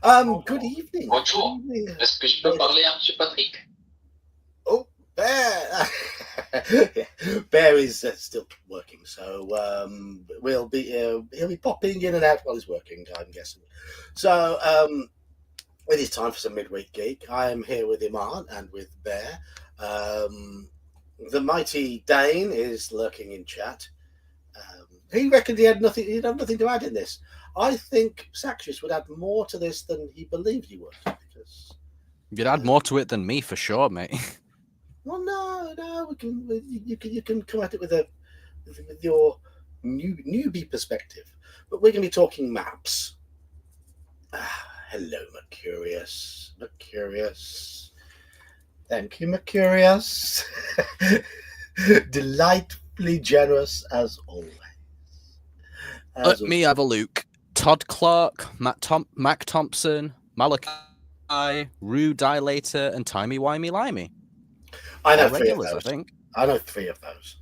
Good evening. Bonjour. Good evening. Est-ce que je peux parler à M. Patrick? Oh, Bear. Yeah, Bear is still working, so he'll be popping in and out while he's working, I'm guessing. So it is time for some midweek geek. I am here with Iman and with Bear. Um, the mighty Dane is lurking in chat. He reckoned he had nothing. He'd have nothing to add in this. I think Saxius would add more to this than he believed he would, because You'd add more to it than me for sure, mate. well, no, you can come at it with your newbie perspective, but we're going to be talking maps. Hello, Mercurius. Thank you, Mercurius. Delightfully generous as always. Let me have a look. Todd Clark, Mac Thompson, Malachi, Rue Dilator, and Timey Wimey Limey. I know All three of regulars, those. I think. I know three of those.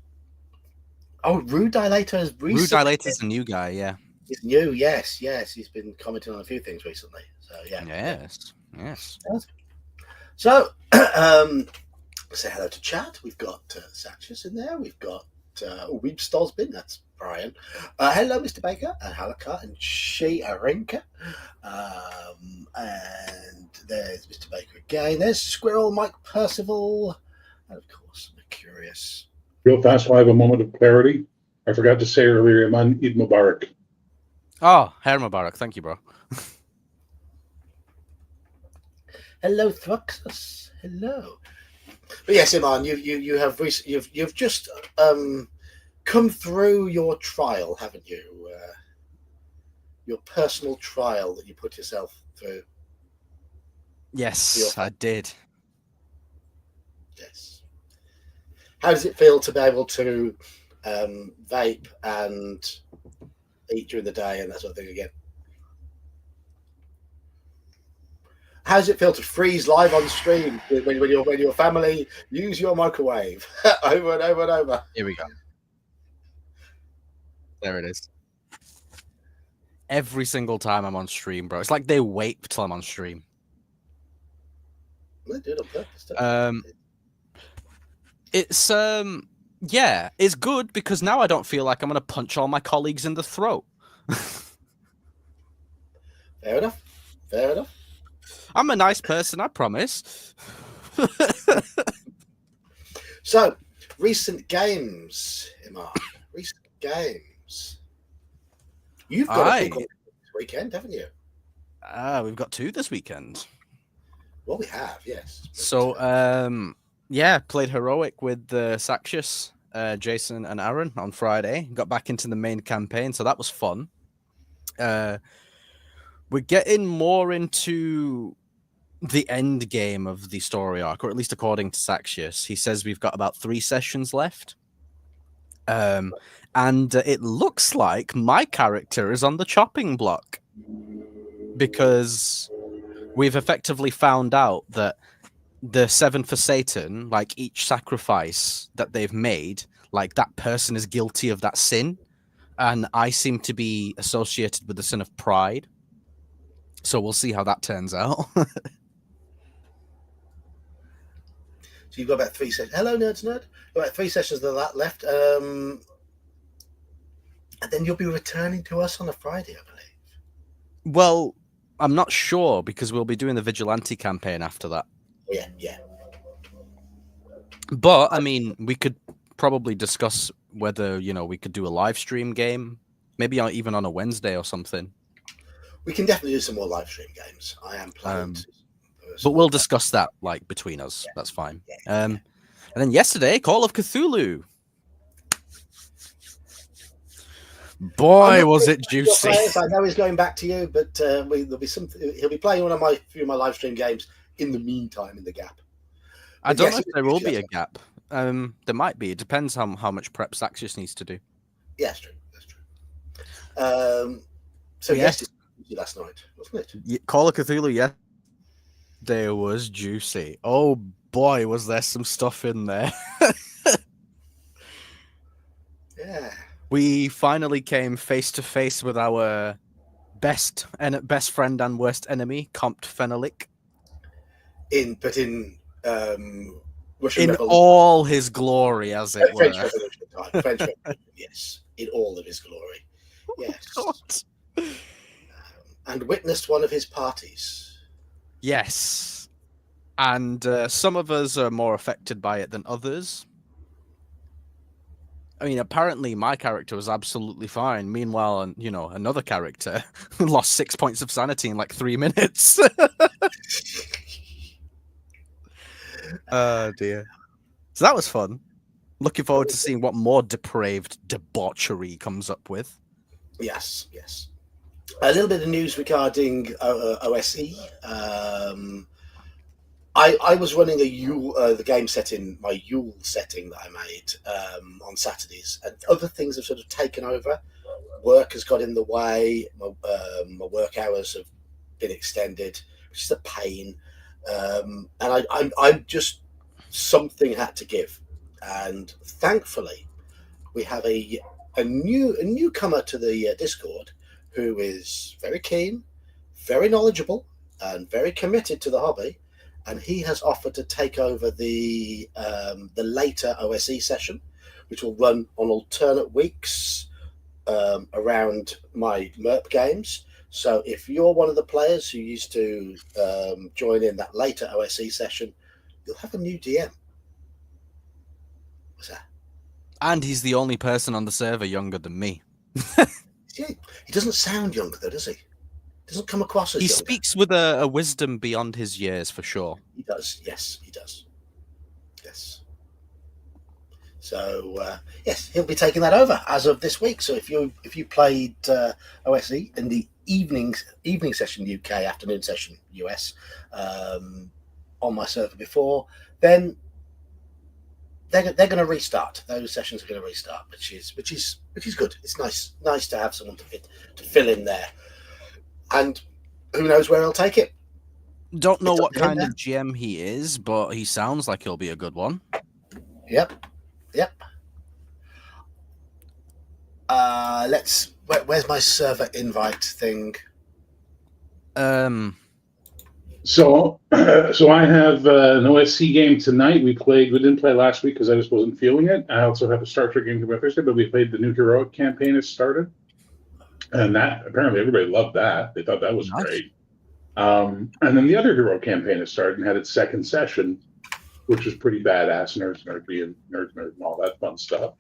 Oh, Rue Dilator is recently. Rue Dilator's a new guy, yeah. He's new, yes. He's been commenting on a few things recently. So yeah. Yes. So say hello to chat. We've got Saxius in there. We've got Weeb Stosbin. That's Brian. Hello, Mr. Baker and Halakha and She Arinka. And there's Mr. Baker again. There's Squirrel, Mike Percival, and of course Mercurius. Real fast, I have a moment of clarity. I forgot to say earlier, Iman Eid Mubarak. Oh, Herr Mubarak. Thank you, bro. Hello, Thruxus. Hello. But yes, Iman, you've just come through your trial, haven't you? Your personal trial that you put yourself through. Yes, I did. Yes. How does it feel to be able to vape and eat during the day and that sort of thing again? How does it feel to freeze live on stream when your family use your microwave over and over and over? Here we go. There it is. Every single time I'm on stream, bro. It's like they wait till I'm on stream. They do it on purpose, don't they? It's it's good because now I don't feel like I'm gonna punch all my colleagues in the throat. Fair enough. I'm a nice person, I promise. So, recent games, Iman. Recent games. You've got a big one this weekend, haven't you? We've got 2 this weekend. Well, we have, yes. So, played Heroic with Saxius, Jason, and Aaron on Friday. Got back into the main campaign, so that was fun. We're getting more into the end game of the story arc, or at least according to Saxius. He says we've got about 3 sessions left. And it looks like my character is on the chopping block because we've effectively found out that the 7 for Satan, like each sacrifice that they've made, like that person is guilty of that sin. And I seem to be associated with the sin of pride. So we'll see how that turns out. So you've got about 3 sessions. Hello, Nerds Nerd. You've got about 3 sessions of that left. And then you'll be returning to us on a Friday, I believe. Well, I'm not sure because we'll be doing the Vigilante campaign after that. Yeah. But, I mean, we could probably discuss whether, we could do a live stream game, maybe even on a Wednesday or something. We can definitely do some more live stream games. I am planning but we'll discuss that, like, between us. Yeah. That's fine. Yeah. And then yesterday, Call of Cthulhu. Boy, was it juicy. I know he's going back to you, but there'll be something. He'll be playing a few of my live stream games in the meantime, in the gap. I don't know if there will be a gap. There might be. It depends how much prep Saxius needs to do. Yeah, that's true. So yes, last night, wasn't it? Call of Cthulhu, yeah. Day was juicy. Oh boy, was there some stuff in there. Yeah. We finally came face to face with our Best friend and worst enemy, Comte Fenalik. in Russian In Revolution, all his glory, as it French were. Revolution time, French Revolution, yes, in all of his glory, yes, God. and witnessed one of his parties. Yes. And some of us are more affected by it than others. I mean, apparently my character was absolutely fine. Meanwhile, another character lost 6 points of sanity in like 3 minutes. Oh dear. So that was fun. Looking forward to seeing what more depraved debauchery comes up with. Yes. A little bit of news regarding OSE. I was running the game setting, my Yule setting that I made on Saturdays, and other things have sort of taken over. Work has got in the way. My work hours have been extended, which is a pain. And I'm just, something had to give, and thankfully we have a newcomer to the Discord who is very keen, very knowledgeable, and very committed to the hobby. And he has offered to take over the later OSE session, which will run on alternate weeks around my MERP games. So if you're one of the players who used to join in that later OSE session, you'll have a new DM. What's that? And he's the only person on the server younger than me. Yeah, he doesn't sound younger, though, does he? Doesn't come across as He younger. speaks with a wisdom beyond his years, for sure. He does. Yes, he does. Yes. So yes, he'll be taking that over as of this week. So if you played OSE in the evening session UK, afternoon session US on my server before, then they're going to restart. Those sessions are going to restart, which is good. It's nice to have someone to fill in there, and who knows where he'll take it. Don't know It's up what to him kind now. of GM he is, but he sounds like he'll be a good one. Yep. Where's my server invite thing? So I have an OSC game tonight. We didn't play last week because I just wasn't feeling it. I also have a Star Trek game coming Thursday, but we played the new Heroic campaign has started. And that, apparently everybody loved that. They thought that was Nice. great. And then the other Hero campaign has started and had its second session, which was pretty badass. Nerd being nerd and all that fun stuff.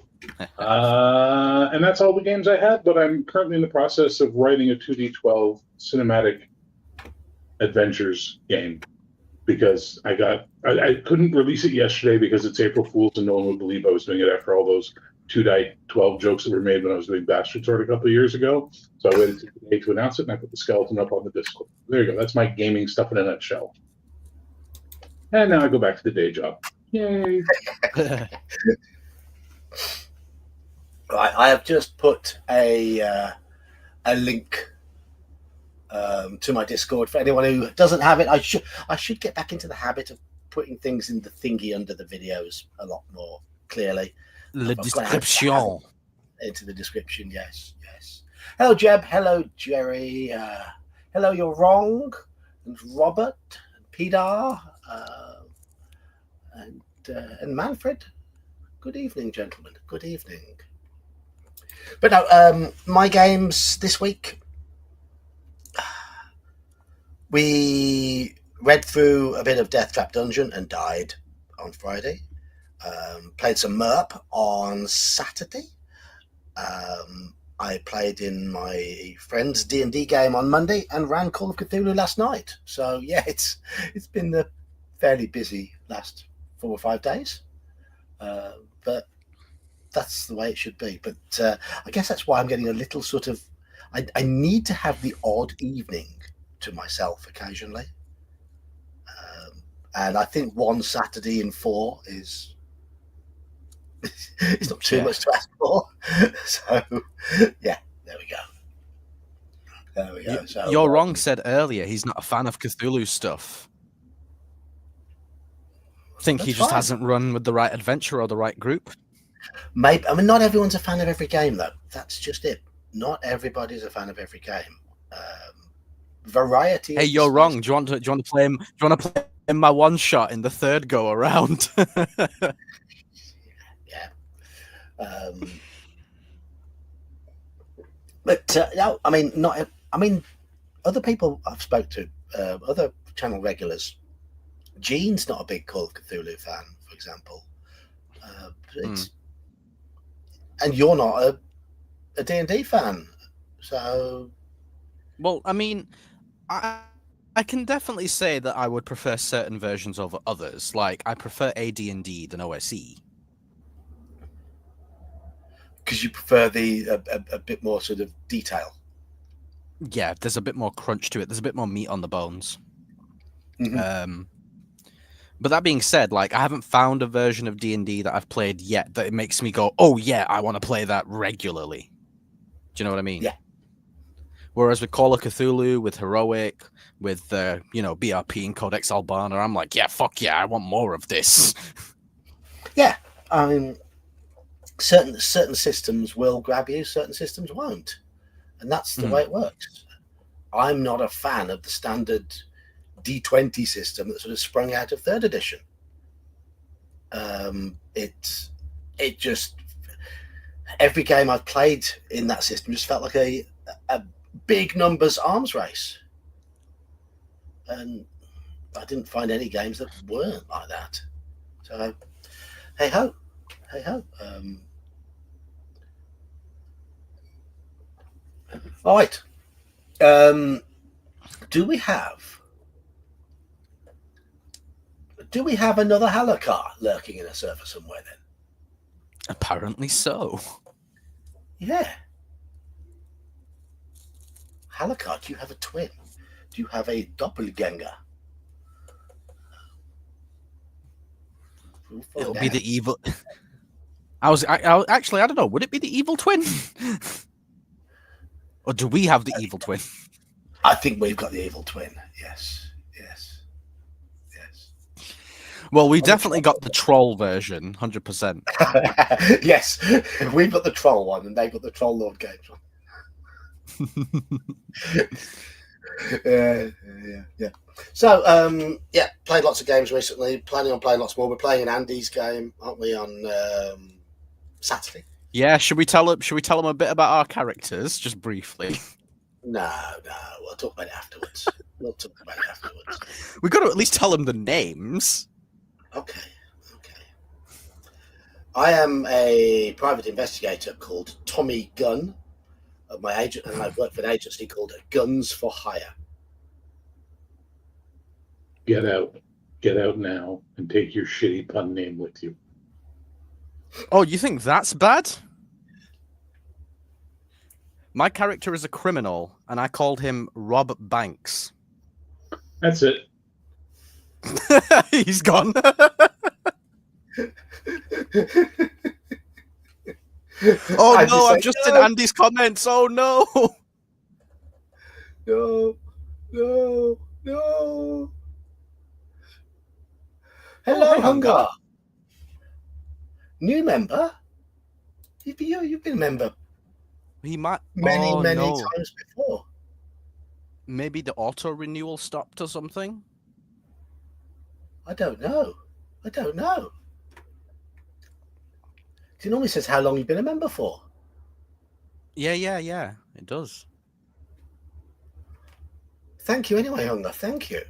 And that's all the games I had, but I'm currently in the process of writing a 2D12 cinematic adventures game because I couldn't release it yesterday because it's April Fool's and no one would believe I was doing it after all those 2D12 jokes that were made when I was doing Bastard Sword a couple of years ago. So I waited today to announce it, and I put the skeleton up on the Discord. There you go. That's my gaming stuff in a nutshell. And now I go back to the day job. Yay! Right, I have just put a link to my Discord for anyone who doesn't have it. I should get back into the habit of putting things in the thingy under the videos a lot more clearly. Le I've got to have description. into the description. Yes. Hello, Jeb. Hello, Jerry. Hello, you're wrong. And Robert, and Peter, and Manfred. Good evening, gentlemen. Good evening. But no, my games this week. We read through a bit of Death Trap Dungeon and died on Friday. Played some MERP on Saturday. I played in my friend's D&D game on Monday and ran Call of Cthulhu last night. So yeah, it's been a fairly busy last 4 or 5 days. But that's the way it should be. But I guess that's why I'm getting a little sort of... I need to have the odd evening to myself occasionally. And I think one Saturday in 4 is... it's not too much to ask for. So, yeah, there we go. So, You're wrong said earlier he's not a fan of Cthulhu stuff. I think he That's just fine. hasn't run with the right adventure or the right group. Maybe, I mean, not everyone's a fan of every game, though. That's just it. Not everybody's a fan of every game. variety. Hey, of you're the wrong. Do you want to play him? Do you want to play in my one shot in the third go around? Yeah. But no, I mean, not. I mean, other people I've spoke to, other channel regulars. Gene's not a big Call of Cthulhu fan, for example. It's and you're not a D&D fan, so. Well, I mean, I can definitely say that I would prefer certain versions over others. Like, I prefer AD&D than OSE. Because you prefer a bit more sort of detail. Yeah, there's a bit more crunch to it. There's a bit more meat on the bones. Mm-hmm. But that being said, like, I haven't found a version of D&D that I've played yet that it makes me go, oh yeah, I want to play that regularly. Do you know what I mean? Yeah. Whereas with Call of Cthulhu, with Heroic, with BRP and Codex Albana, I'm like, yeah, fuck yeah, I want more of this. Yeah, I mean, certain systems will grab you, certain systems won't, and that's the way it works. I'm not a fan of the standard D20 system that sort of sprung out of third edition. It just every game I've played in that system just felt like a big numbers arms race, and I didn't find any games that weren't like that. So, hey ho. All right. Do we have another Halakar lurking in a server somewhere then? Apparently so. Yeah. Halakar, do you have a twin? Do you have a doppelganger? It'll be the evil. I actually, I don't know. Would it be the evil twin? Or do we have the evil twin? I think we've got the evil twin. Yes. Well, we definitely got the troll version, 100%. Yes, we've got the troll one, and they've got the Troll Lord games one. Yeah. So, played lots of games recently. Planning on playing lots more. We're playing an Andy's game, aren't we, on Saturday? Yeah. Should we tell them a bit about our characters, just briefly? No. We'll talk about it afterwards. We've got to at least tell them the names. Okay. I am a private investigator called Tommy Gunn. My agent, and I've worked for an agency called Guns for Hire. Get out now, and take your shitty pun name with you. Oh, you think that's bad? My character is a criminal, and I called him Rob Banks. That's it. He's gone. Oh no, I've just seen Andy's comments. Oh no. No. Hello, Hunger. New member? You've been a member He might many times before. Maybe the auto renewal stopped or something. I don't know. It normally says how long you've been a member for. Yeah. It does. Thank you anyway, Hunger. Thank you.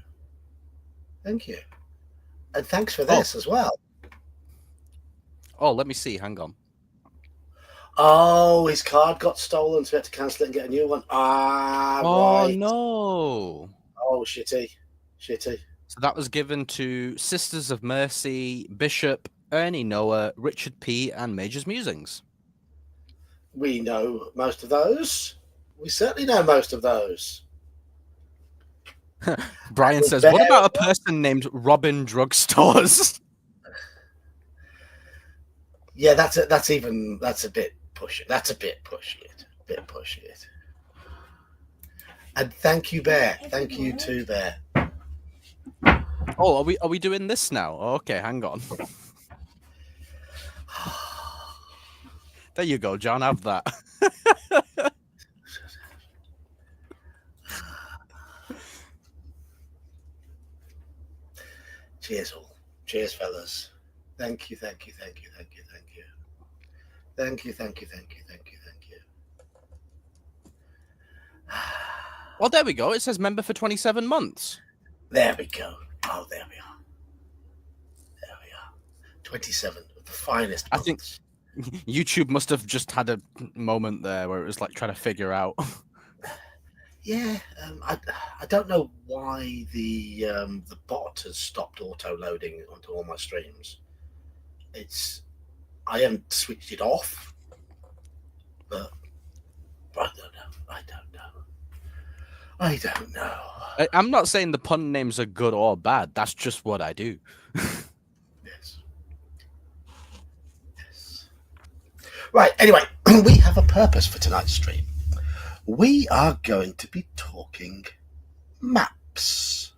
And thanks for this as well. Oh, let me see. Hang on. Oh, his card got stolen, so we had to cancel it and get a new one. Oh, right. no. Oh, shitty. So that was given to Sisters of Mercy, Bishop, Ernie Noah, Richard P., and Major's Musings. We know most of those. We certainly know most of those. Brian says, what about a person named Robin Drugstores? Yeah, that's a bit pushy. That's a bit pushy it. And thank you, Bear. Thank you too, Bear. Oh, are we doing this now? Okay, hang on. There you go, John. Have that. Cheers, all. Cheers, fellas. Thank you, thank you, thank you, thank you, thank you. Thank you, thank you, thank you, thank you, thank you. Well, there we go. It says member for 27 months. There we go. Oh, there we are. There we are. 27 of the finest I think months. YouTube must have just had a moment there where it was like trying to figure out. Yeah, I don't know why the bot has stopped auto loading onto all my streams. I haven't switched it off, but I don't know. I don't know. I'm not saying the pun names are good or bad. That's just what I do. Yes. Yes. Right. Anyway, we have a purpose for tonight's stream. We are going to be talking maps.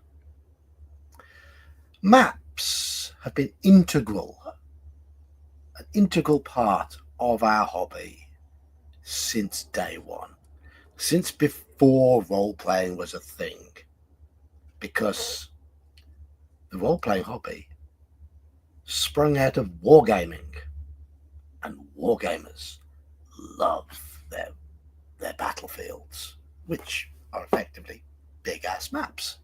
Maps have been an integral part of our hobby since day one, since before role-playing was a thing, because the role-playing hobby sprung out of wargaming, and wargamers love their battlefields, which are effectively big-ass maps.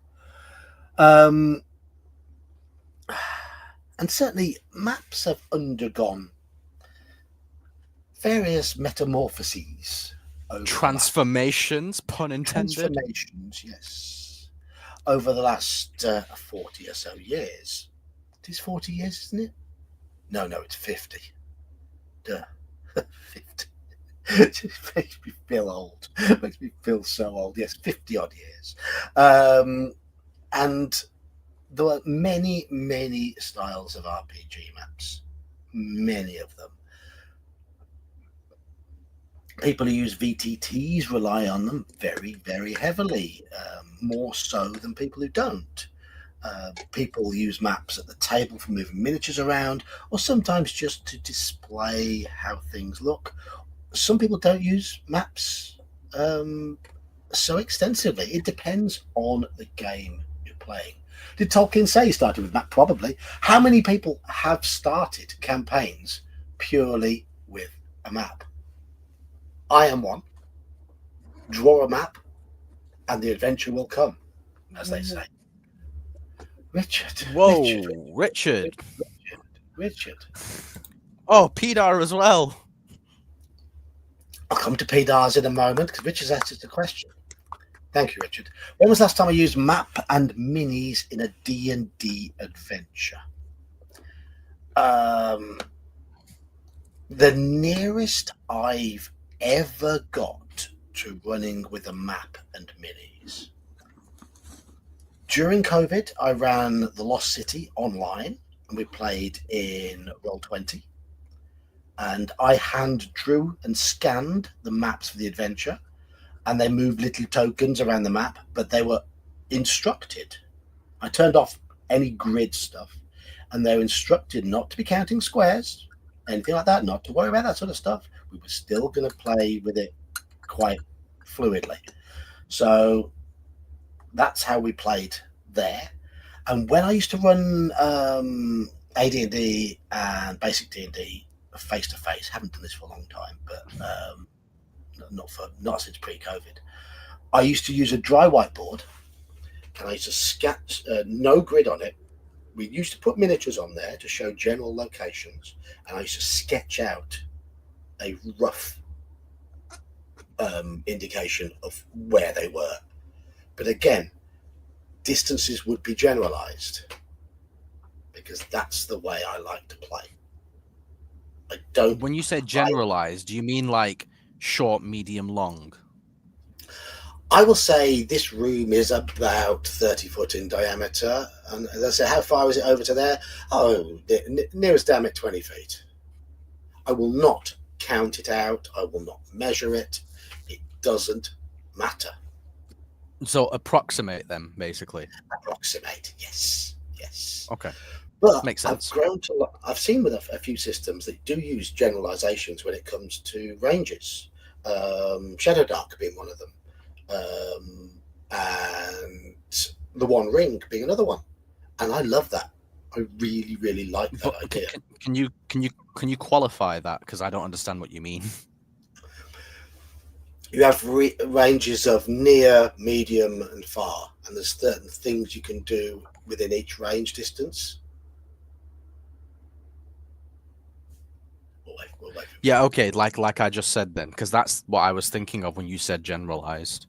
And certainly maps have undergone various metamorphoses. Transformations, pun intended. Transformations, yes. Over the last 40 or so years. It is 40 years, isn't it? No, it's 50. Duh. 50. It just makes me feel old. It makes me feel so old. Yes, 50 odd years. And there are many, many styles of RPG maps. Many of them. People who use VTTs rely on them very, very heavily, more so than people who don't. People use maps at the table for moving miniatures around, or sometimes just to display how things look. Some people don't use maps so extensively. It depends on the game you're playing. Did Tolkien say he started with map? Probably. How many people have started campaigns purely with a map? I am one. Draw a map, and the adventure will come, as they say. Richard. Whoa, Richard. Oh, Pedar as well. I'll come to PDARs in a moment, because Richard's asked the question. Thank you, Richard. When was the last time I used map and minis in a D&D adventure? The nearest I've ever got to running with a map and minis. During COVID, I ran The Lost City online, and we played in Roll20. And I hand drew and scanned the maps for the adventure, and they moved little tokens around the map, but they were instructed. I turned off any grid stuff, and they're instructed not to be counting squares, anything like that, not to worry about that sort of stuff. We were still going to play with it quite fluidly. So that's how we played there. And when I used to run AD&D and basic D&D face-to-face, haven't done this for a long time, but not since pre-COVID, I used to use a dry whiteboard, and I used to sketch no grid on it. We used to put miniatures on there to show general locations, and I used to sketch out a rough indication of where they were. But again, distances would be generalized, because that's the way I like to play. I don't. When you say generalized, do you mean like short, medium, long? I will say this room is about 30 foot in diameter, and as I say, how far is it over to there? Oh, nearest diameter 20 feet. I will not count it out. I will not measure it. It doesn't matter. So approximate them, basically. Approximate, yes. Okay, But makes sense. I've seen with a few systems that do use generalizations when it comes to ranges. Shadow Dark being one of them. And the One Ring being another one. And I love that. I really, really like that But idea. can you qualify that? Because I don't understand what you mean. You have ranges of near, medium, and far, and there's certain things you can do within each range distance. We'll wait for Yeah, okay, like I just said then, because that's what I was thinking of when you said generalized.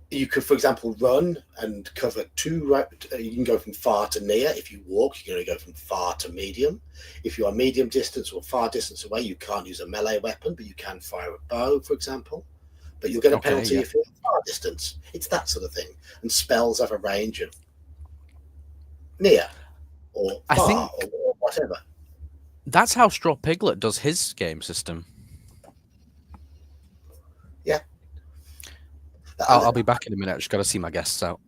You could, for example, run and cover you can go from far to near. If you walk, you're going to go from far to medium. If you are medium distance or far distance away, you can't use a melee weapon, but you can fire a bow, for example. But you'll get a Okay, penalty yeah. if you're far distance. It's that sort of thing. And spells have a range of near or I far think or whatever. that's how Straw Piglet does his game system. Yeah. I'll be back in a minute. I just got to see my guests out.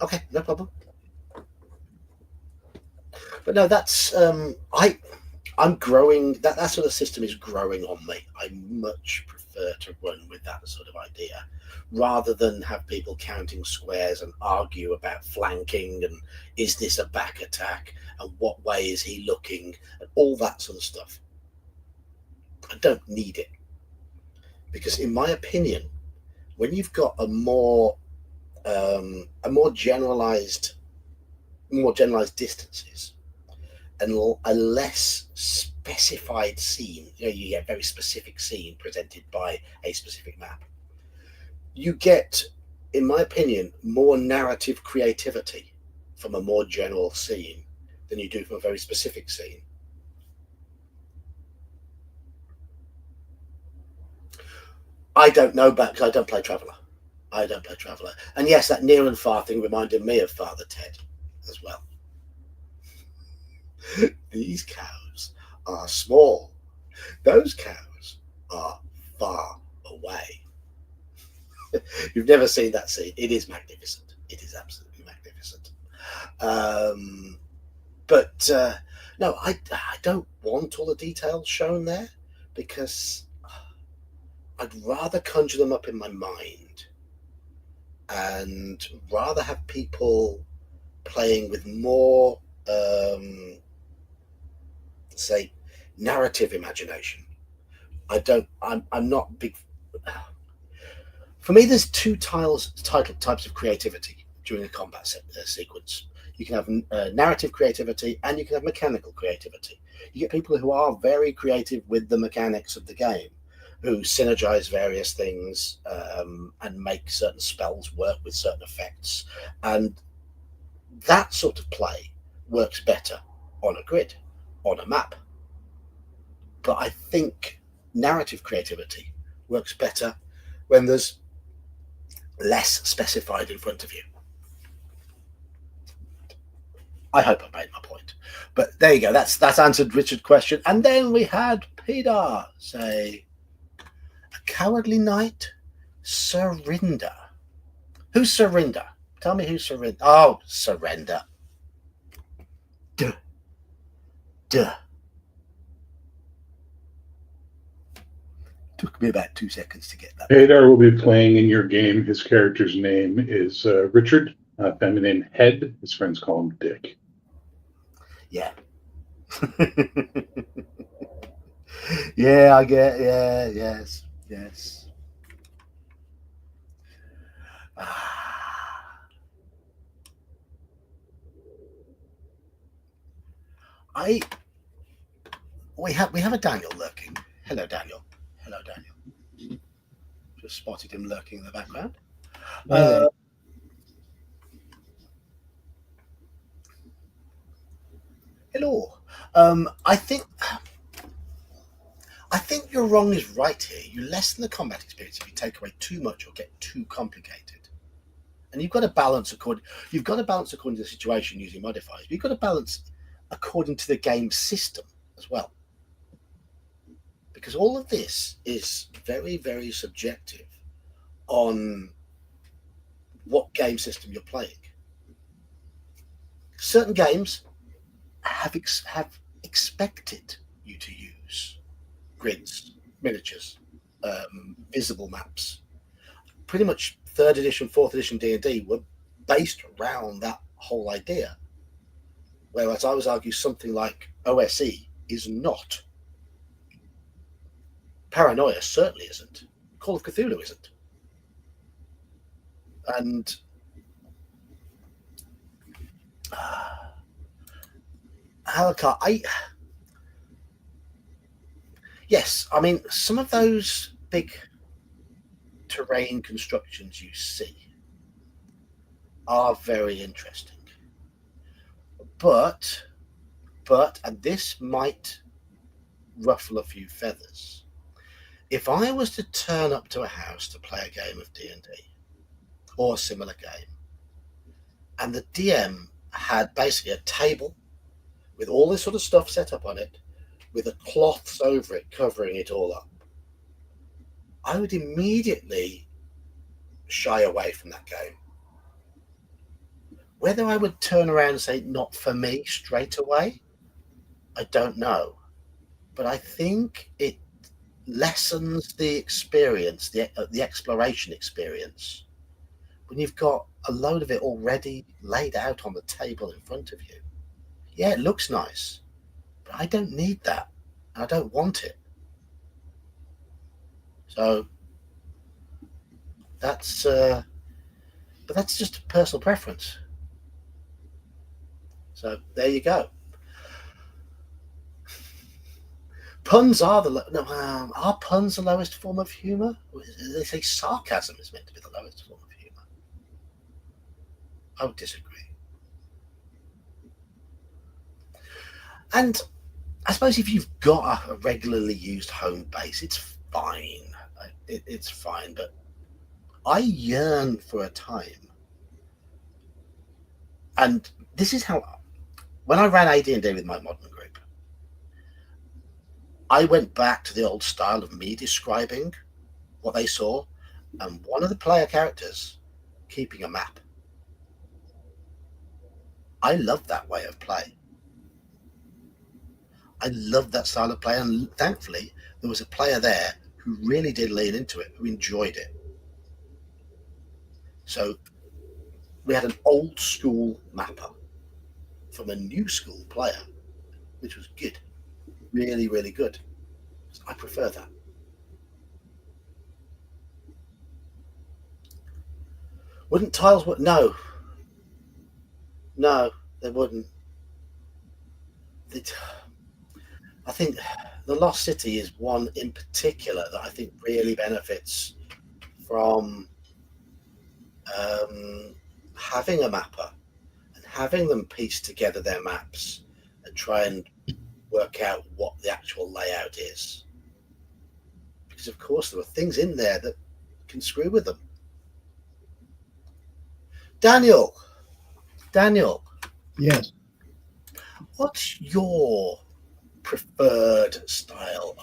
Okay, no problem. But no, that's I'm growing. That sort of system is growing on me. I much prefer to run with that sort of idea, rather than have people counting squares and argue about flanking and is this a back attack and what way is he looking and all that sort of stuff. I don't need it, because in my opinion, when you've got a more generalized distances and a less specified scene, you get a very specific scene presented by a specific map, you get, in my opinion, more narrative creativity from a more general scene than you do from a very specific scene. I don't know, because I don't play Traveller. And yes, that near and far thing reminded me of Father Ted as well. These cows are small. Those cows are far away. You've never seen that scene. It is magnificent. It is absolutely magnificent. No, I don't want all the details shown there, because I'd rather conjure them up in my mind and rather have people playing with more, say, narrative imagination. I'm not big. For me, there's two types of creativity during a combat sequence. You can have narrative creativity and you can have mechanical creativity. You get people who are very creative with the mechanics of the game, who synergize various things and make certain spells work with certain effects. And that sort of play works better on a grid, on a map. But I think narrative creativity works better when there's less specified in front of you. I hope I made my point. But there you go. That's answered Richard's question. And then we had Peter say, a cowardly knight, Surrender. Who's Surrender? Tell me who's Surrender. Oh, Surrender. Duh. Took me about 2 seconds to get that. Hadar will be playing in your game. His character's name is Richard, feminine Head. His friends call him Dick. Yeah. Yeah, I get. Yeah, yes. We have a Daniel lurking. Hello, Daniel. Just spotted him lurking in the background. Hello. I think your wrong is right here. You lessen the combat experience if you take away too much or get too complicated. And you've got to balance according to the situation using modifiers. But you've got to balance according to the game system as well. Because all of this is very, very subjective on what game system you're playing. Certain games have expected you to use grids, miniatures, visible maps. Pretty much 3rd edition, 4th edition D&D were based around that whole idea. Whereas I would argue something like OSE is not. Paranoia certainly isn't. Call of Cthulhu isn't. And Alucard, yes, I mean, some of those big terrain constructions you see are very interesting. But, and this might ruffle a few feathers, if I was to turn up to a house to play a game of D&D or a similar game, and the DM had basically a table with all this sort of stuff set up on it, with the cloths over it covering it all up, I would immediately shy away from that game. Whether I would turn around and say, not for me straight away, I don't know. But I think it lessens the experience, the exploration experience, when you've got a load of it already laid out on the table in front of you. Yeah, it looks nice, but I don't need that. I don't want it. So that's, but that's just a personal preference. So there you go. Puns are are puns the lowest form of humour? They say sarcasm is meant to be the lowest form of humour. I would disagree. And I suppose if you've got a regularly used home base, it's fine. It's fine. But I yearn for a time, and this is how, when I ran AD&D with my modern group, I went back to the old style of me describing what they saw, and one of the player characters keeping a map. I love that way of play. I love that style of play, and thankfully there was a player there who really did lean into it, who enjoyed it. So we had an old school mapper from a new school player, which was good. Really, really good. So I prefer that. Wouldn't tiles work? No, they wouldn't. I think the Lost City is one in particular that I think really benefits from having a mapper and having them piece together their maps and try and work out what the actual layout is. Because, of course, there are things in there that can screw with them. Daniel. Yes. What's your preferred style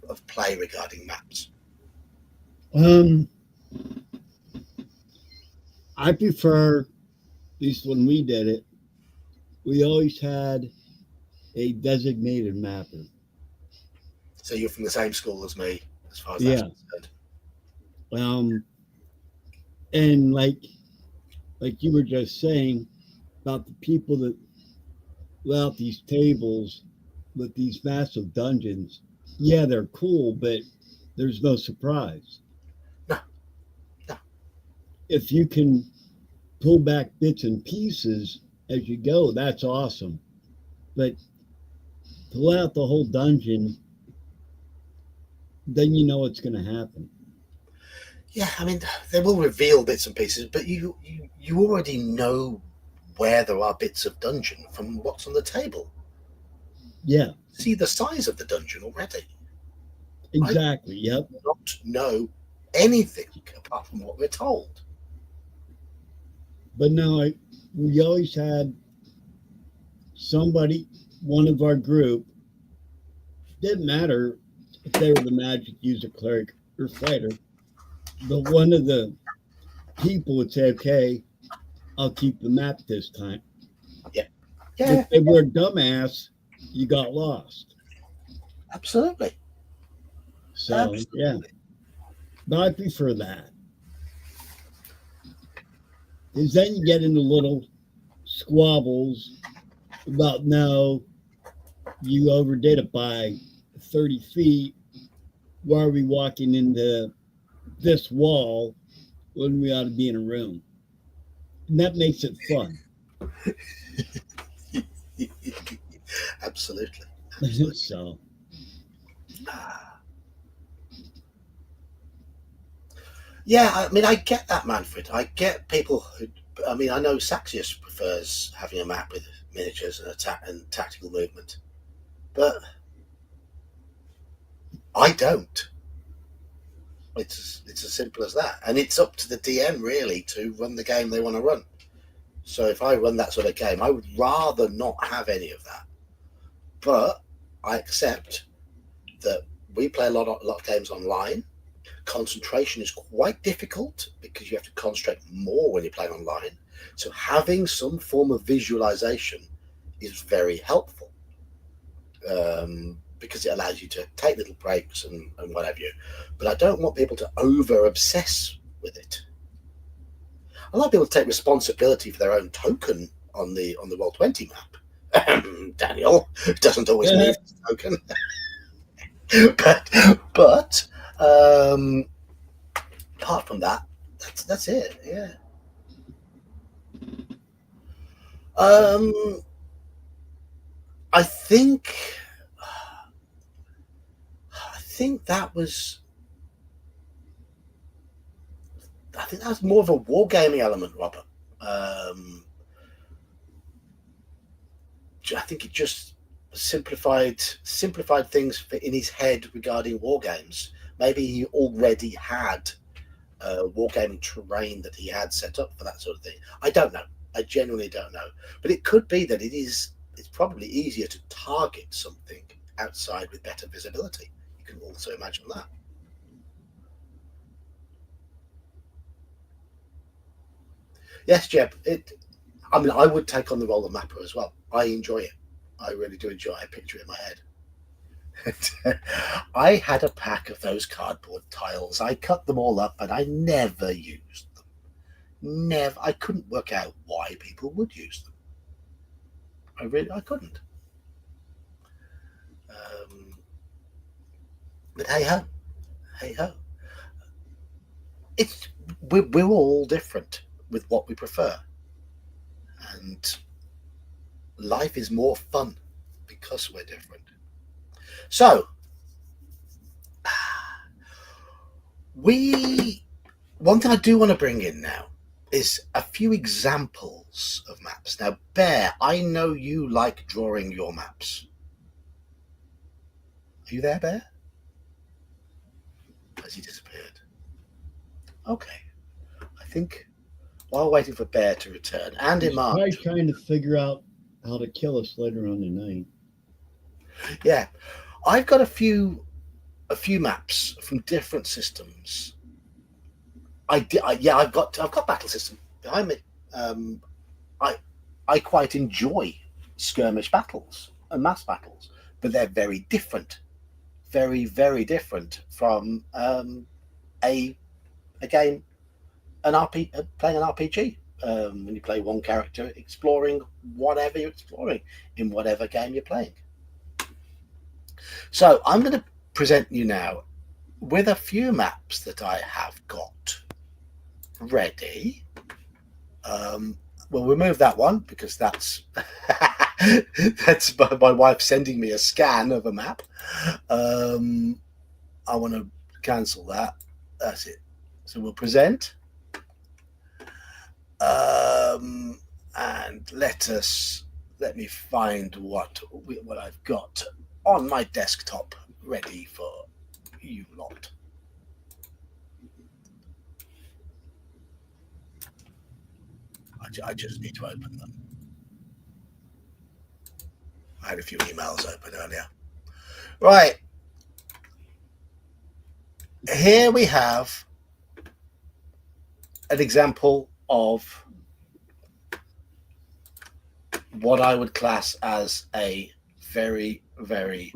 of play regarding maps? I prefer, at least when we did it, we always had a designated mapper. So you're from the same school as me, as far as that's concerned. And like you were just saying about the people that lay out these tables with these massive dungeons. Yeah, they're cool, but there's no surprise. No. If you can pull back bits and pieces as you go, that's awesome. But to lay out the whole dungeon, then you know what's going to happen. Yeah, I mean, they will reveal bits and pieces, but you already know where there are bits of dungeon from what's on the table. Yeah. See the size of the dungeon already. Exactly. Yep. Not know anything apart from what we're told. But no, we always had somebody, one of our group, didn't matter if they were the magic user, cleric, or fighter, but one of the people would say, okay, I'll keep the map this time. Yeah. If they were a dumbass, you got lost. Absolutely. So, Absolutely. Yeah. But I prefer that. Because then you get into little squabbles about now you overdid it by 30 feet. Why are we walking into this wall when we ought to be in a room? And that makes it fun. Absolutely. So, Yeah, I mean, I get that, Manfred. I get people who. I mean, I know Saxius prefers having a map with miniatures and attack and tactical movement, but I don't. It's as simple as that, and it's up to the DM really to run the game they want to run. So if I run that sort of game, I would rather not have any of that. But I accept that we play a lot of games online. Concentration is quite difficult because you have to concentrate more when you're playing online. So having some form of visualization is very helpful, because it allows you to take little breaks and what have you. But I don't want people to over obsess with it. I like people to take responsibility for their own token on the Roll20 map. Daniel doesn't always need his token. but apart from that, that's it. Yeah. I think that was. I think that's more of a wargaming element, Robert. I think it just simplified things in his head regarding war games. Maybe he already had wargaming terrain that he had set up for that sort of thing. I don't know. I genuinely don't know. But it could be that it's probably easier to target something outside with better visibility. You can also imagine that. Yes, Jeb. I mean, I would take on the role of mapper as well. I enjoy it. I really do enjoy it. I picture it in my head. I had a pack of those cardboard tiles. I cut them all up and I never used them. Never. I couldn't work out why people would use them. I couldn't. But hey ho, hey ho. We're all different with what we prefer, and life is more fun because we're different. So one thing I do want to bring in now is a few examples of maps. Now, Bear, I know you like drawing your maps. Are you there, Bear? Has he disappeared? Okay. I think while waiting for Bear to return, and he's Imad, probably trying to figure out how to kill us later on tonight. yeah, I've got a few maps from different systems. I've got battle system behind me. I quite enjoy skirmish battles and mass battles, but they're very different, very very different from a game, playing an RPG. When you play one character, exploring whatever you're exploring in whatever game you're playing. So I'm going to present you now with a few maps that I have got ready. We'll remove that one because that's that's my wife sending me a scan of a map. I want to cancel that. That's it. So we'll present. And let me find what I've got on my desktop ready for you lot. I just need to open them. I had a few emails open earlier. Right. Here we have an example of what I would class as a very, very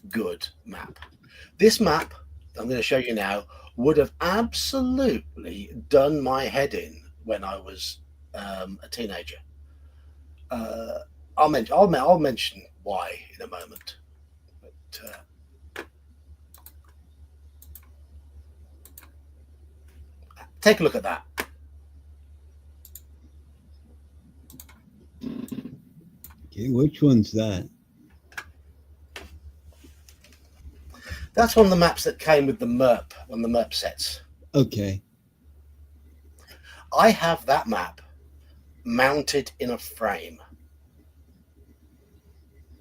good map. This map I'm going to show you now would have absolutely done my head in when I was a teenager. I'll mention why in a moment. But take a look at that. Okay, which one's that? That's one of the maps that came with the MERP on the MERP sets. Okay. I have that map mounted in a frame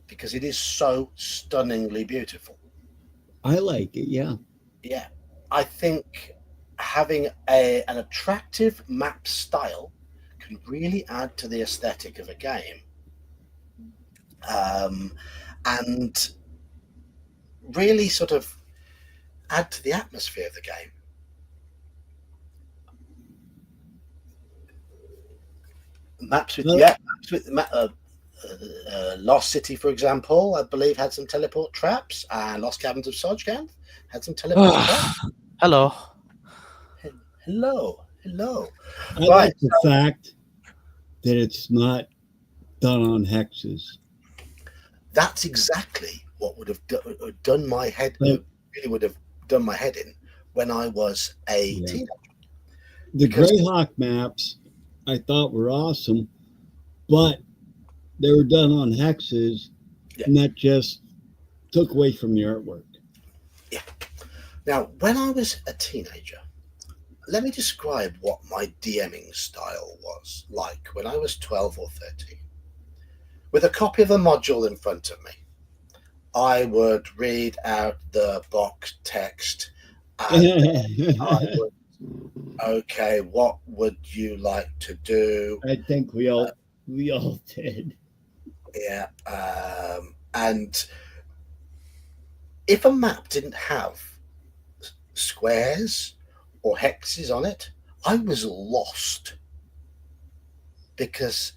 because it is so stunningly beautiful. I like it, yeah. Yeah, I think having an attractive map style can really add to the aesthetic of a game, and really sort of add to the atmosphere of the game. Maps with Lost City, for example, I believe had some teleport traps, and Lost Caverns of Sojgan had some teleport traps. Hello. Hello. I Right. like the fact that it's not done on hexes. That's exactly what would have done my head. But- Really would have done my head in when I was a teenager. The Because- Greyhawk maps I thought were awesome, but they were done on hexes, and that just took away from the artwork. Now, when I was a teenager, let me describe what my DMing style was like when I was 12 or 13. With a copy of the module in front of me, I would read out the box text and I would, okay, what would you like to do? I think we all did. Yeah. And if a map didn't have squares or hexes on it, I was lost, because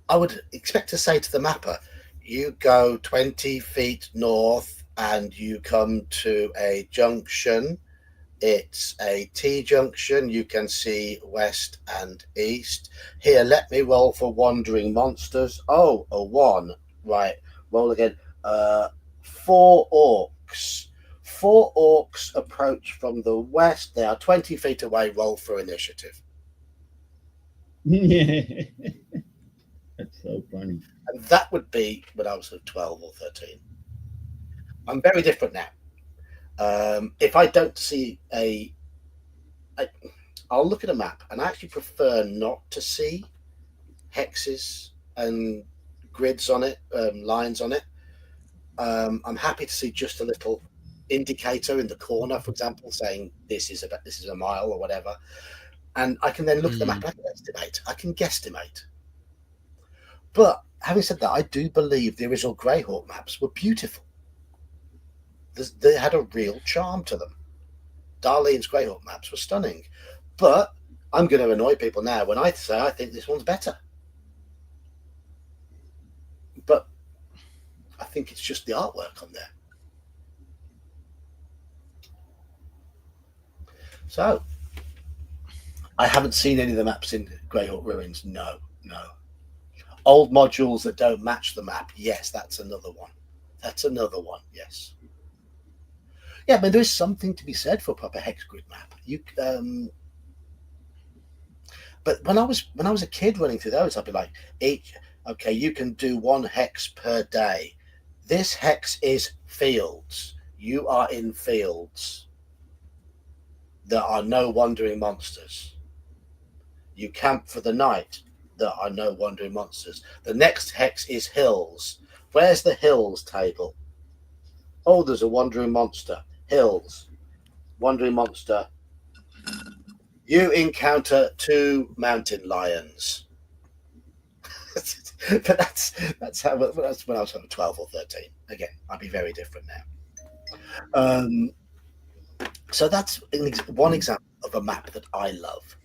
I would expect to say to the mapper, you go 20 feet north and you come to a junction. It's a T junction. You can see west and east. Here, let me roll for wandering monsters. Oh, a 1. Right. Roll again. 4 orcs. 4 orcs approach from the west. They are 20 feet away. Roll for initiative. That's so funny. And that would be when I was 12 or 13. I'm very different now. If I don't see I'll look at a map, and I actually prefer not to see hexes and grids on it, lines on it. I'm happy to see just a little indicator in the corner, for example, saying this is a mile or whatever, and I can then look at the map and I can guesstimate. But having said that, I do believe the original Greyhawk maps were beautiful. They had a real charm to them. Darlene's Greyhawk maps were stunning. But I'm going to annoy people now when I say I think this one's better. But I think it's just the artwork on there. So, I haven't seen any of the maps in Greyhawk Ruins. No. Old modules that don't match the map. Yes, that's another one. Yes. Yeah, but there is something to be said for a proper hex grid map. But when I was a kid running through those, I'd be like, okay, you can do 1 hex per day. This hex is fields. You are in fields. There are no wandering monsters. You camp for the night. There are no wandering monsters. The next hex is hills. Where's the hills table? Oh, there's a wandering monster. Hills. Wandering monster. You encounter 2 mountain lions. But that's when I was 12 or 13. Again, I'd be very different now. So that's one example of a map that I love.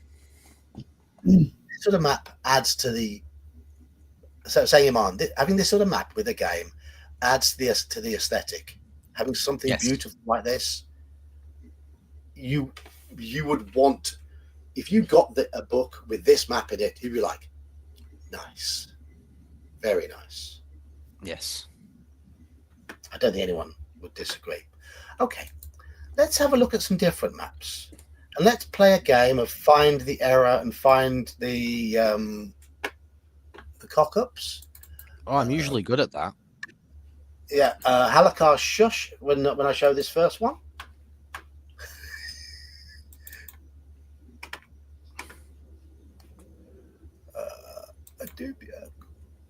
This sort of map adds to the. So saying Iman, having this sort of map with a game adds to the aesthetic. Having something beautiful like this, you would want. If you got a book with this map in it, you'd be like, nice. Very nice. Yes. I don't think anyone would disagree. Okay, let's have a look at some different maps. And let's play a game of find the error and find the cock-ups. Oh, I'm usually good at that. Yeah, Halakar shush when I show this first one. Adubia.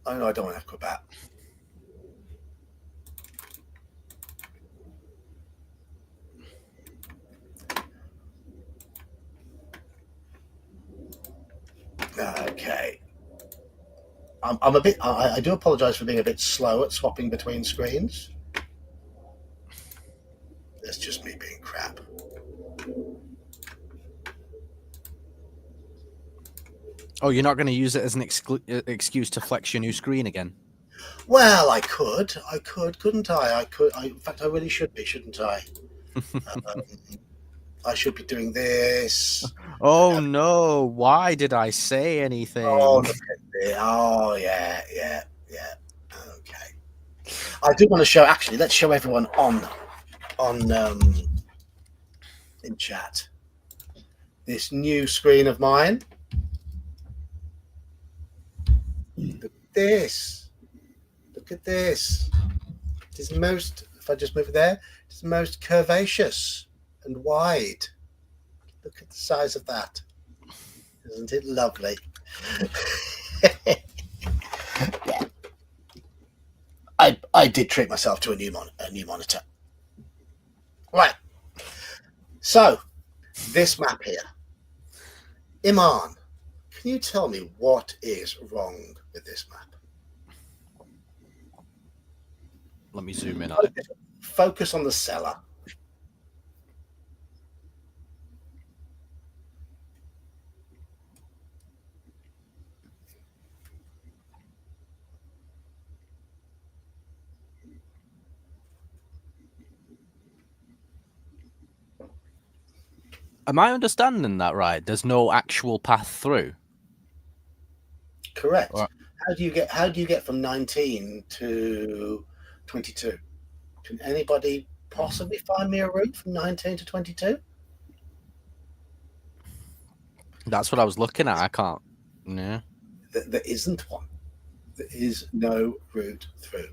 Oh no, I don't want Acrobat. Okay. I'm a bit. I do apologise for being a bit slow at swapping between screens. That's just me being crap. Oh, you're not going to use it as an excuse to flex your new screen again? Well, I could, couldn't I? In fact, I really should be, shouldn't I? I should be doing this. Oh no! Why did I say anything? Oh, look at it. Oh, yeah. Okay. I do want to show. Actually, let's show everyone on in chat this new screen of mine. Look at this. Look at this. It is most. If I just move it there, it's the most curvaceous and wide. Look at the size of that. Isn't it lovely? Yeah. I did treat myself to a new monitor. Right. So, this map here. Iman, can you tell me what is wrong with this map? Let me zoom in on it. Focus on the cellar. Am I understanding that right? There's no actual path through. Correct. Right. How do you get from 19 to 22? Can anybody possibly find me a route from 19 to 22? That's what I was looking at. I can't. No. There isn't one. There is no route through.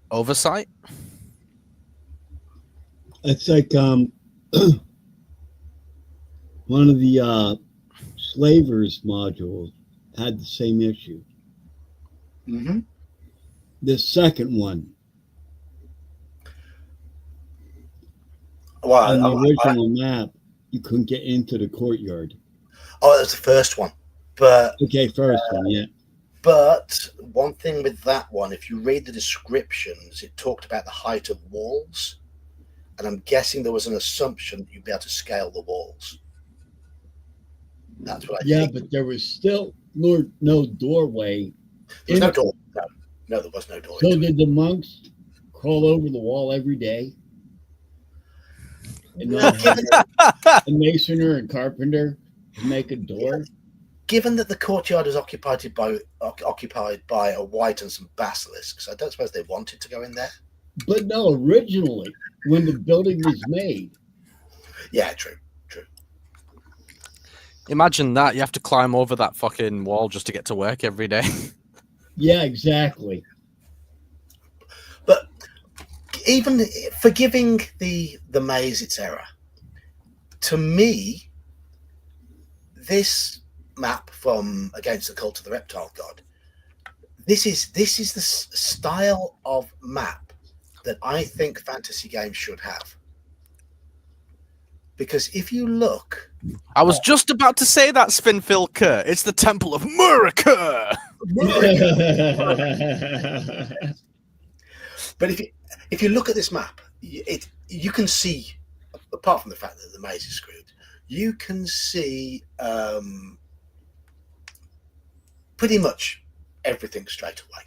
Oversight? It's like one of the slavers modules had the same issue. Mm-hmm. The second one, Well, on the original map, you couldn't get into the courtyard. oh, that's the first one. But Okay, first one, yeah. But one thing with that one, if you read the descriptions, it talked about the height of walls. And I'm guessing there was an assumption that you'd be able to scale the walls. That's what I think. Yeah, but there was still no doorway. There was no door. No, there was no door. So did the monks crawl over the wall every day? And not have a masoner and carpenter to make a door? Given that the courtyard was occupied by a white and some basilisks, I don't suppose they wanted to go in there. But no, originally, when the building was made. Yeah, true. Imagine that. You have to climb over that fucking wall just to get to work every day. Yeah, exactly. But even forgiving the maze its error, to me, this map from Against the Cult of the Reptile God, this is the style of map that I think fantasy games should have. Because if you look, I was just about to say that, Spinfilker. It's the Temple of Murica. but if you look at this map, you can see, apart from the fact that the maze is screwed, you can see pretty much everything straight away.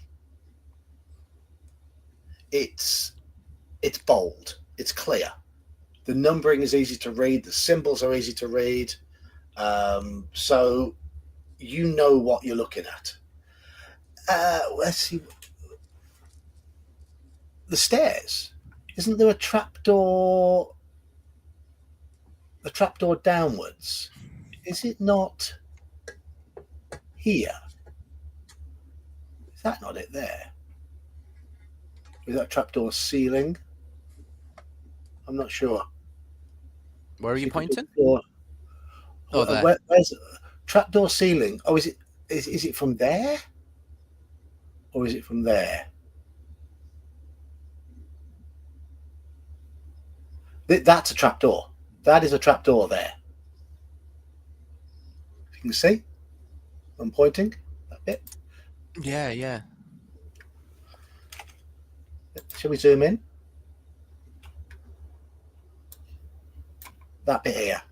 It's bold, it's clear. The numbering is easy to read, the symbols are easy to read, so you know what you're looking at. Let's see. The stairs. Isn't there a trapdoor? The trapdoor downwards. Is it not here? Is that not it there? Is that trapdoor ceiling? I'm not sure. Where are you pointing? Door. Oh, there. Where's trapdoor ceiling? Oh, is it from there? Or is it from there? That's a trapdoor. That is a trapdoor there. You can see? I'm pointing that bit. Yeah. Shall we zoom in? That bit here.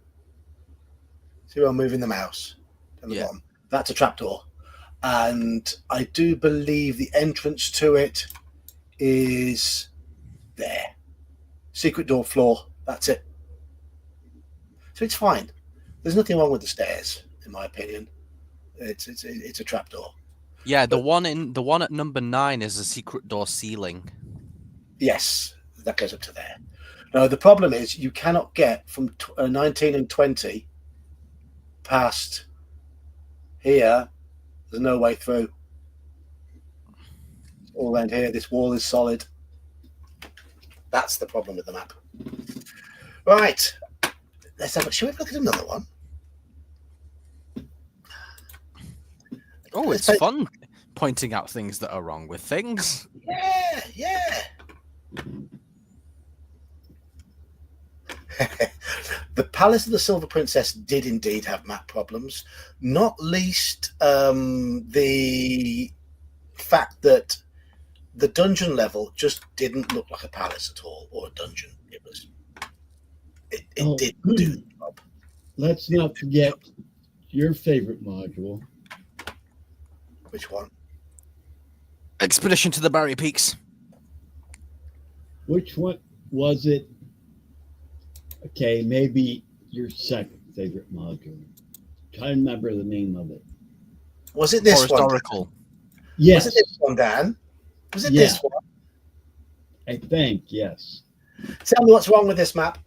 See where I'm moving the mouse down the bottom? That's a trapdoor. And I do believe the entrance to it is there. Secret door floor. That's it. So it's fine. There's nothing wrong with the stairs, in my opinion. It's a trapdoor. Yeah, the one at number 9 is a secret door ceiling. Yes, that goes up to there. Now the problem is you cannot get from 19 and 20 past here. There's no way through. All around here, this wall is solid. That's the problem with the map. Right. Let's have. Shall we look at another one? Oh, it's fun pointing out things that are wrong with things. Yeah. The Palace of the Silver Princess did indeed have map problems, not least the fact that the dungeon level just didn't look like a palace at all, or a dungeon. It didn't do the job. Let's not forget your favorite module. Which one? Expedition to the Barrier Peaks. Which one was it? Okay, maybe your second favorite module. Try to remember the name of it. Was it this Forest one? Oracle. Yes. Was it this one, Dan? Was it this one? I think, yes. Tell me what's wrong with this map.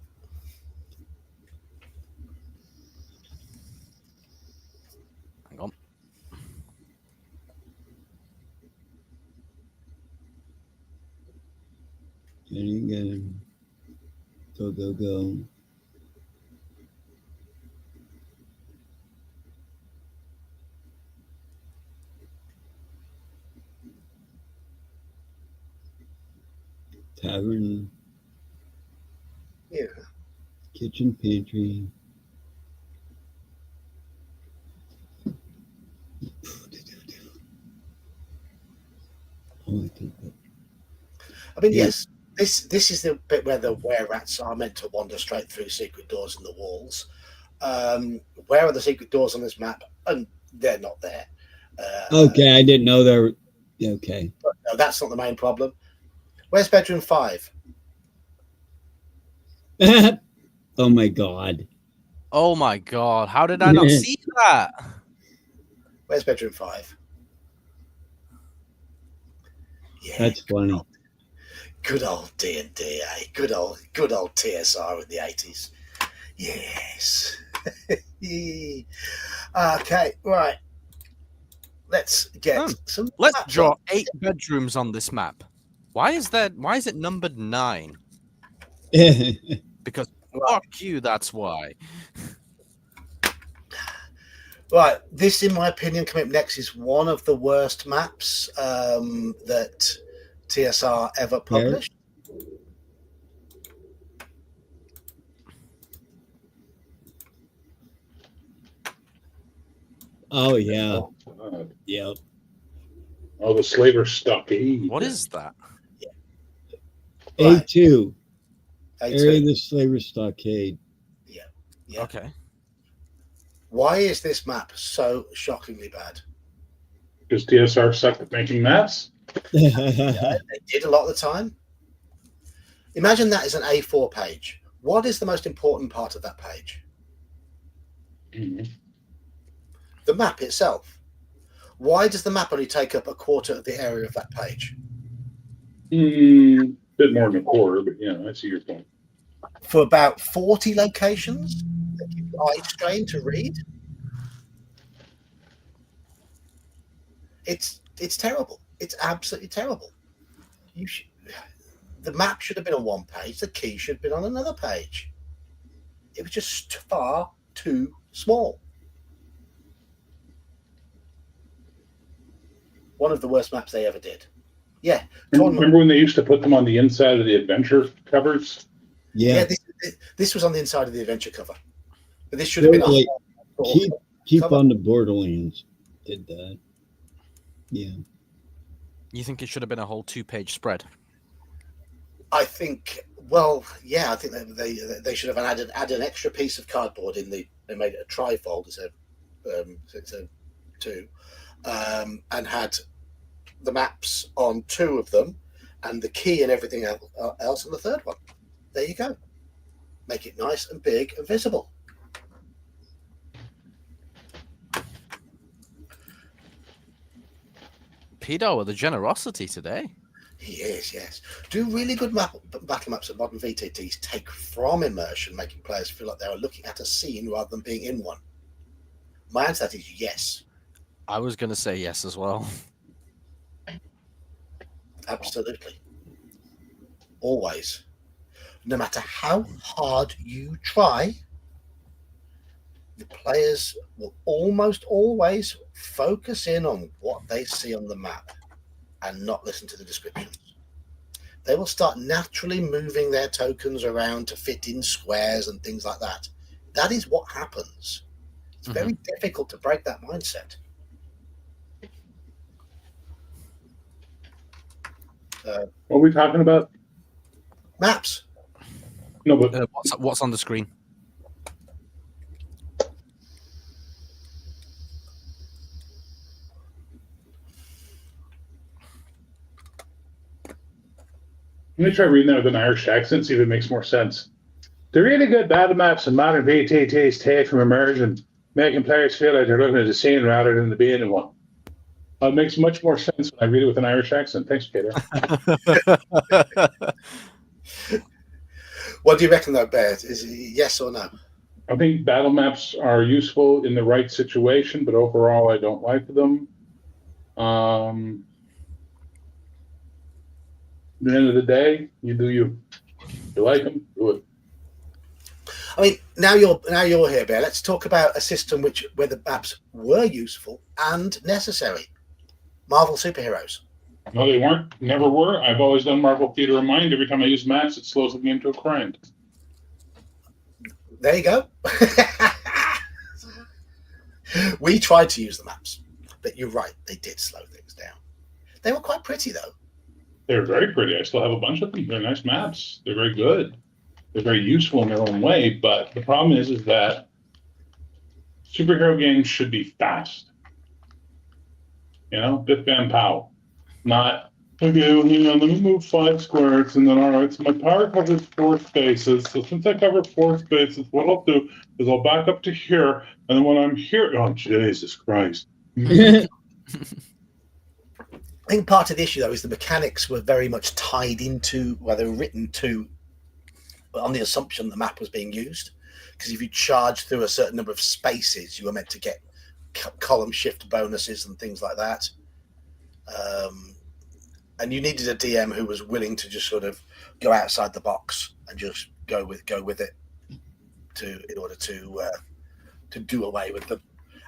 Hang on. Go. Tavern. Yeah. Kitchen, pantry. I mean, yes, this is the bit where the were-rats are meant to wander straight through secret doors in the walls. Where are the secret doors on this map? And they're not there. Okay, I didn't know there were. Okay. But no, that's not the main problem. Where's bedroom 5? Oh my God. Oh my God! How did I not see that? Where's bedroom 5? Yeah, That's funny. Good old D&D, eh? Good old TSR in the 80s. Yes. Okay, right. Let's get some. Let's draw 8 bedrooms on this map. Why is it numbered 9? Because fuck you, that's why. Right, this, in my opinion, coming up next is one of the worst maps that TSR ever published. Oh yeah. Yep. Oh, the Slaver Stockade. What is that? Right. A2. A2. Area of the Slaver Stockade. Yeah. Okay. Why is this map so shockingly bad? Because TSR sucked at making maps? They did a lot of the time. Imagine that is an A4 page. What is the most important part of that page? Mm-hmm. The map itself. Why does the map only take up a quarter of the area of that page? Bit more than a quarter, but yeah, I see your point. For about 40 locations that give you eye strain to read. It's terrible. It's absolutely terrible. The map should have been on one page. The key should have been on another page. It was just far too small. One of the worst maps they ever did. Yeah. Remember when they used to put them on the inside of the adventure covers? Yeah. This was on the inside of the adventure cover. But this should have been keep on the Borderlands did that. Yeah. You think it should have been a whole 2-page spread? I think, well, yeah, I think they should have added an extra piece of cardboard in they made it a trifold instead of 2, and had the maps on 2 of them and the key and everything else on the third one. There you go. Make it nice and big and visible. Pedo with the generosity today. He is, yes. Do really good battle maps at modern VTTs take from immersion, making players feel like they are looking at a scene rather than being in one? My answer to that is yes. I was going to say yes as well. Absolutely. Always. No matter how hard you try, the players will almost always focus in on what they see on the map and not listen to the descriptions. They will start naturally moving their tokens around to fit in squares and things like that. That is what happens. It's very difficult to break that mindset. What are we talking about? Maps. No, but What's on the screen? let me try reading that with an Irish accent, see if it makes more sense. The really good battle maps in modern VTTs take from immersion, making players feel like they're looking at the scene rather than being in one. It makes much more sense when I read it with an Irish accent. Thanks, Peter. What do you reckon, though, Bear? Is it yes or no? I think battle maps are useful in the right situation, but overall, I don't like them. At the end of the day, you do you. If you like them, do it. I mean, now you're here, Bear. Let's talk about a system where the maps were useful and necessary. Marvel superheroes. No, they weren't. Never were. I've always done Marvel Theater of Mind. Every time I use maps, it slows the game to a grind. There you go. We tried to use the maps, but you're right. They did slow things down. They were quite pretty, though. They're very pretty. I still have a bunch of them. They're nice maps. They're very good. They're very useful in their own way. But the problem is that superhero games should be fast. Biff Bam Pow. Not, okay, well, let me move 5 squares, and then, all right, so my power covers 4 spaces. So since I cover 4 spaces, what I'll do is I'll back up to here, and then when I'm here, oh, Jesus Christ. I think part of the issue, though, is the mechanics were very much tied into, well, they were written to, on the assumption the map was being used. Because if you charge through a certain number of spaces, you were meant to get column shift bonuses and things like that. And you needed a DM who was willing to just sort of go outside the box and just go with it in order to do away with them.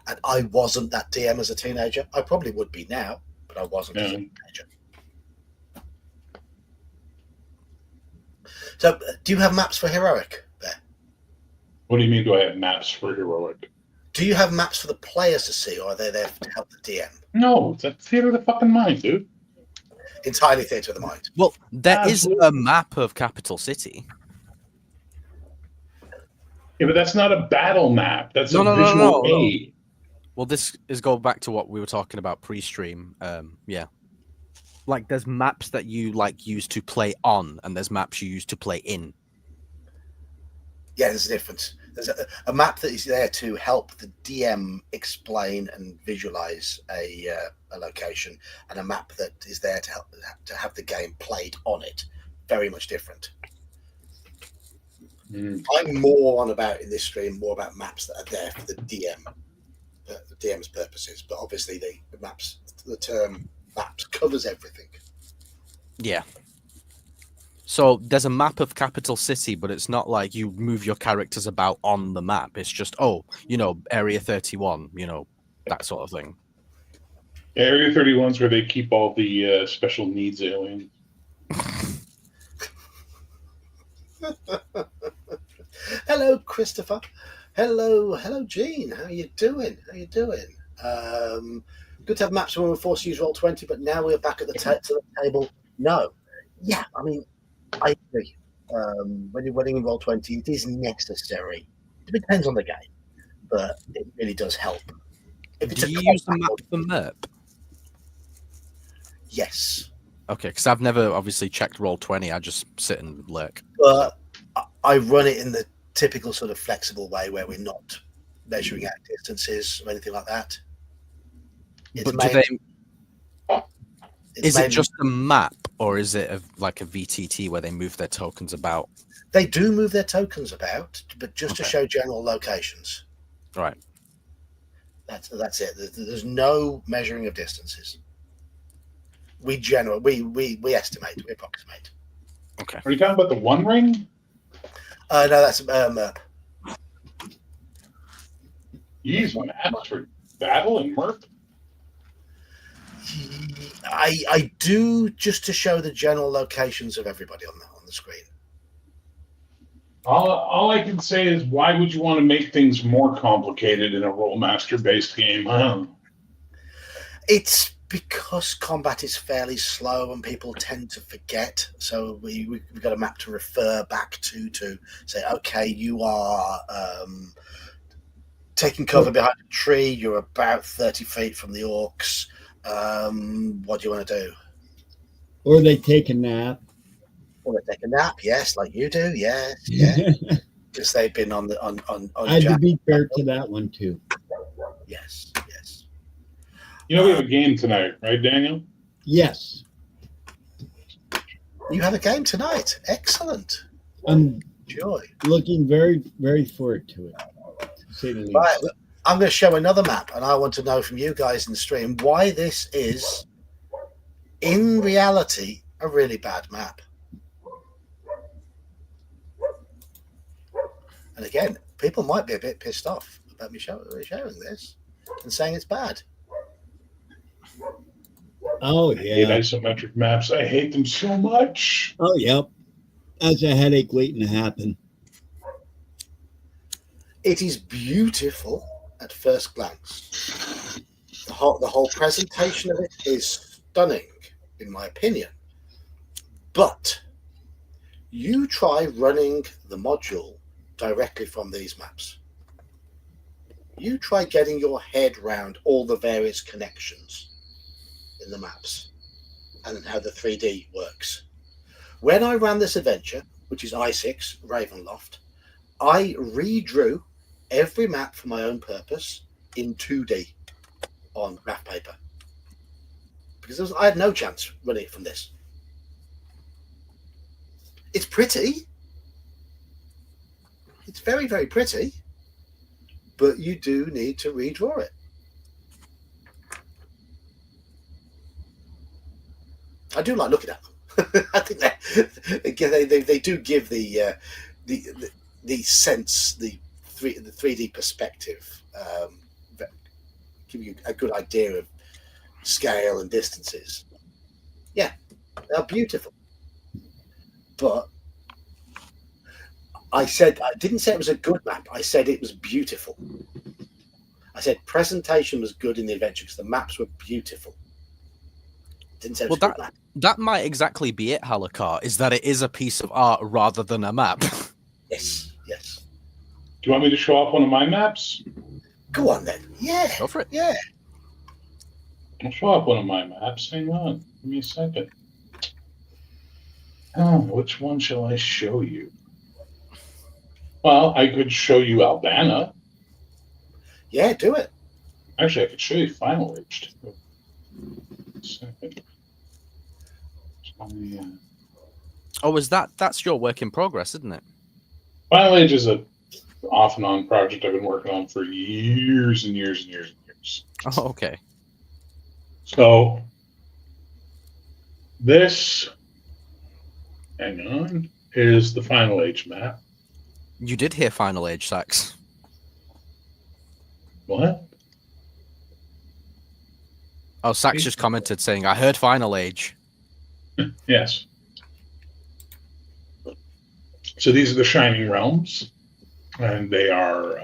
And I wasn't that DM as a teenager. I probably would be now, but I wasn't as a teenager. So, do you have maps for Heroic there? What do you mean, do I have maps for Heroic? Do you have maps for the players to see, or are they there to help the DM? No, it's a theater of the fucking mind, dude. Entirely theatre of the mind. Well, there is a map of Capital City. Yeah, but that's not a battle map. That's a visual aid. Well, this is going back to what we were talking about pre-stream. Yeah. Like, there's maps that you, use to play on, and there's maps you use to play in. Yeah, there's a difference. There's a map that is there to help the DM explain and visualize a location, and a map that is there to help to have the game played on it. Very much different. I'm more on about in this stream more about maps that are there for the DM's purposes, but obviously the term maps covers everything. Yeah. So there's a map of Capital City, but it's not like you move your characters about on the map. It's just, Area 31, that sort of thing. Area 31's where they keep all the special needs aliens. Hello, Christopher. Hello, Gene. How you doing? Good to have maps when we're forced to use Roll20, but now we're back at the to the table. No. Yeah, I mean, I agree. When you're running in Roll20, it is necessary. It depends on the game, but it really does help. If it's Do you use the map for MERP? Yes. Okay, because I've never obviously checked Roll20. I just sit and lurk. But I run it in the typical sort of flexible way where we're not measuring out distances or anything like that. Is it just a map, or is it like a VTT where they move their tokens about? They do move their tokens about, but just to show general locations. Right. That's it. There's no measuring of distances. We estimate, we approximate. Okay. Are you talking about the One Ring? No, that's MERP. You use maps for battle and MERP? I do, just to show the general locations of everybody on the screen. All I can say is, why would you want to make things more complicated in a Rollmaster-based game? Huh? It's because combat is fairly slow and people tend to forget. So we've got a map to refer back to say, okay, you are taking cover behind a tree. You're about 30 feet from the orcs. What do you want to do? Or they take a nap. Or they take a nap, yes, like you do, yes, yeah. Because they've been on I had to be fair to that one too. Yes. You know we have a game tonight, right, Daniel? Yes. You have a game tonight. Excellent. I'm Joy. looking very, very forward to it. To say the least. Right, I'm going to show another map, and I want to know from you guys in the stream why this is, in reality, a really bad map. And again, people might be a bit pissed off about me showing this and saying it's bad. Oh, I hate yeah. isometric maps. I hate them so much. Oh, yep. That's a headache waiting to happen. It is beautiful at first glance. The whole presentation of it is stunning, in my opinion. But you try running the module directly from these maps. You try getting your head round all the various connections in the maps and how the 3D works. When I ran this adventure, which is I6 Ravenloft, I redrew every map for my own purpose in 2D on graph paper because I had no chance running it from this. It's pretty. It's very, very pretty, but you do need to redraw it. I do like looking at them. I think they do give the sense, the 3D perspective, give you a good idea of scale and distances. Yeah, they're beautiful. But I didn't say it was a good map. I said it was beautiful. I said presentation was good in the adventure because the maps were beautiful. Didn't say it was a good map. That might exactly be it, Halakar, is that it is a piece of art rather than a map. Yes. Do you want me to show off one of my maps? Go on then. Yeah. Go for it. Yeah. I'll show off one of my maps. Hang on. Give me a second. Oh, which one shall I show you? Well, I could show you Albana. Yeah, do it. Actually, I could show you Final Age too. Second. Oh, that's your work in progress, isn't it? Final Age is a off and on project I've been working on for years and years and years and years. Oh, okay. So this, hang on, is the Final Age map. You did hear Final Age, Sax. What? Oh, Sax just commented saying, I heard Final Age. Yes. So these are the Shining Realms, and they are,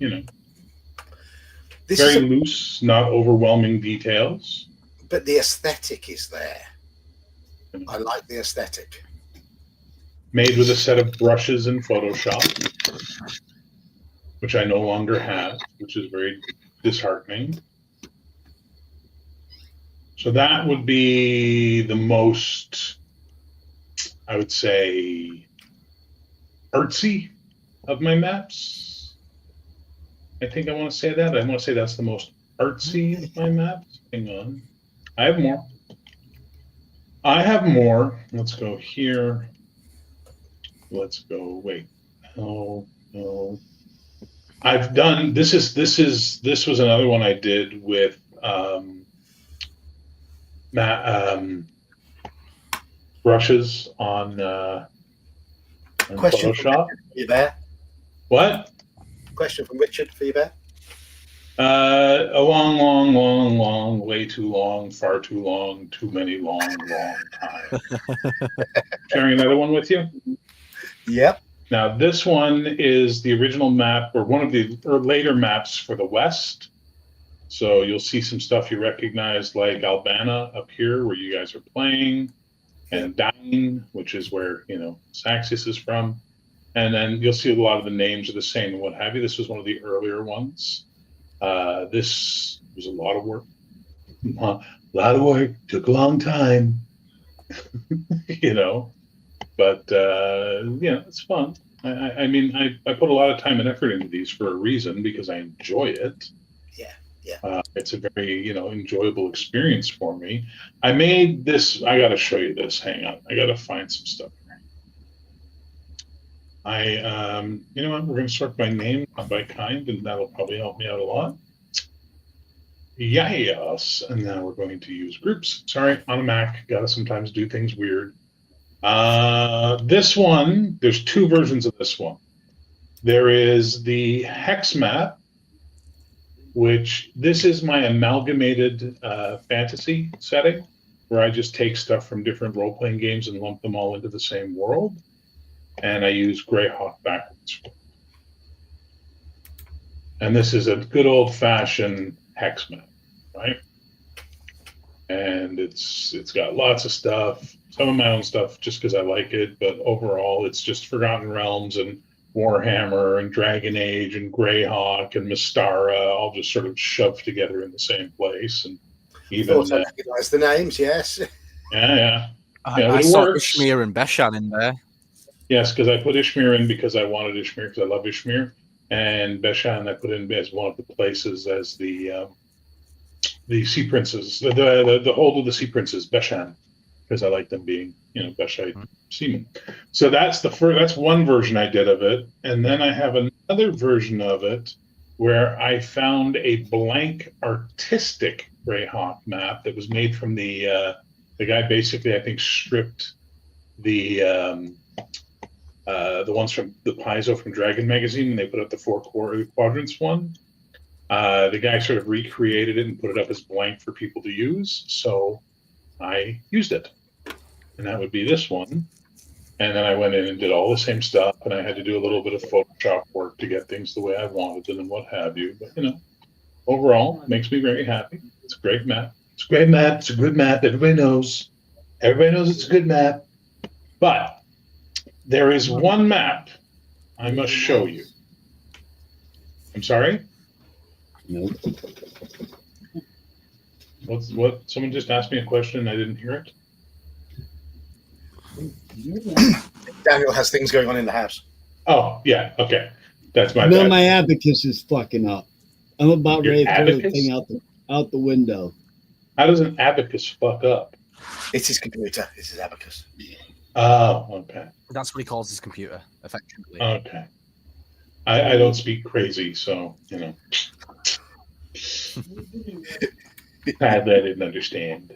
This very is loose, not overwhelming details. but the aesthetic is there. I like the aesthetic. Made with a set of brushes in Photoshop, which I no longer have, which is very disheartening. So that would be the most, I would say, artsy of my maps. I think I want to say that. I want to say that's the most artsy of my maps. Hang on. I have more. Let's go here. Let's go. Wait. No. I've done this was another one I did with brushes on Question Photoshop. for you there. What? Question from Richard for you there. A long, way too long, far too long, too many long time. Sharing another one with you? Yep. Now, this one is the original map, or one of the later maps for the West. So you'll see some stuff you recognize, like Albana up here, where you guys are playing, and Dine, which is where, Saxius is from. And then you'll see a lot of the names are the same and what have you. This was one of the earlier ones. This was a lot of work. Took a long time. But it's fun. I mean, I put a lot of time and effort into these for a reason, because I enjoy it. Yeah. It's a very, enjoyable experience for me. I made this. I got to show you this. Hang on. I got to find some stuff here. You know what? We're going to sort by name, not by kind, and that'll probably help me out a lot. Yes. And now we're going to use groups. Sorry, on a Mac, got to sometimes do things weird. This one, there's two versions of this one. There is the hex map, which this is my amalgamated fantasy setting, where I just take stuff from different role-playing games and lump them all into the same world. And I use Greyhawk backwards. And this is a good old-fashioned hex map, right? And it's got lots of stuff, some of my own stuff just because I like it, but overall it's just Forgotten Realms and Warhammer and Dragon Age and Greyhawk and Mystara all just sort of shoved together in the same place. And even I recognize the names, yes. Yeah. I saw Ishmir and Beshan in there. Yes, because I put Ishmir in because I wanted Ishmir, because I love Ishmir, and Beshan I put in as one of the places as the Sea Princes, the hold of the Sea Princes, Beshan, because I like them being, Beshite seamen. So that's that's one version I did of it, and then I have another version of it where I found a blank artistic Greyhawk map that was made from the guy basically, I think, stripped the ones from the Paizo from Dragon Magazine, and they put up the 4 quadrants one. The guy sort of recreated it and put it up as blank for people to use, so I used it. And that would be this one. And then I went in and did all the same stuff, and I had to do a little bit of Photoshop work to get things the way I wanted them and what have you. But, overall, it makes me very happy. It's a great map. It's a great map. It's a good map. Everybody knows. Everybody knows it's a good map. But there is one map I must show you. I'm sorry? Nope. What? Someone just asked me a question and I didn't hear it? Daniel has things going on in the house. Oh, yeah. Okay. That's my No, bad. my abacus is fucking up. I'm about Your ready to throw the abacus? thing out the window. How does an abacus fuck up? It's his computer. It's his abacus. Oh, okay. That's what he calls his computer, affectionately. Okay. I don't speak crazy, so, you know. Sadly, I didn't understand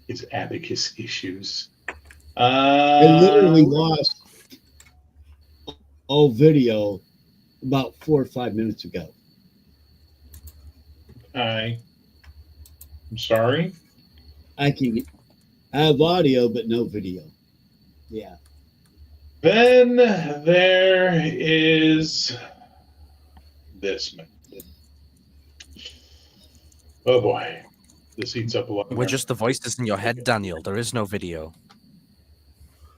his abacus issues. I literally lost all video about 4 or 5 minutes ago. I'm sorry. I have audio but no video. Yeah. Then there is this. Oh boy, this eats up a lot. We're just the voices in your head, Daniel. There is no video.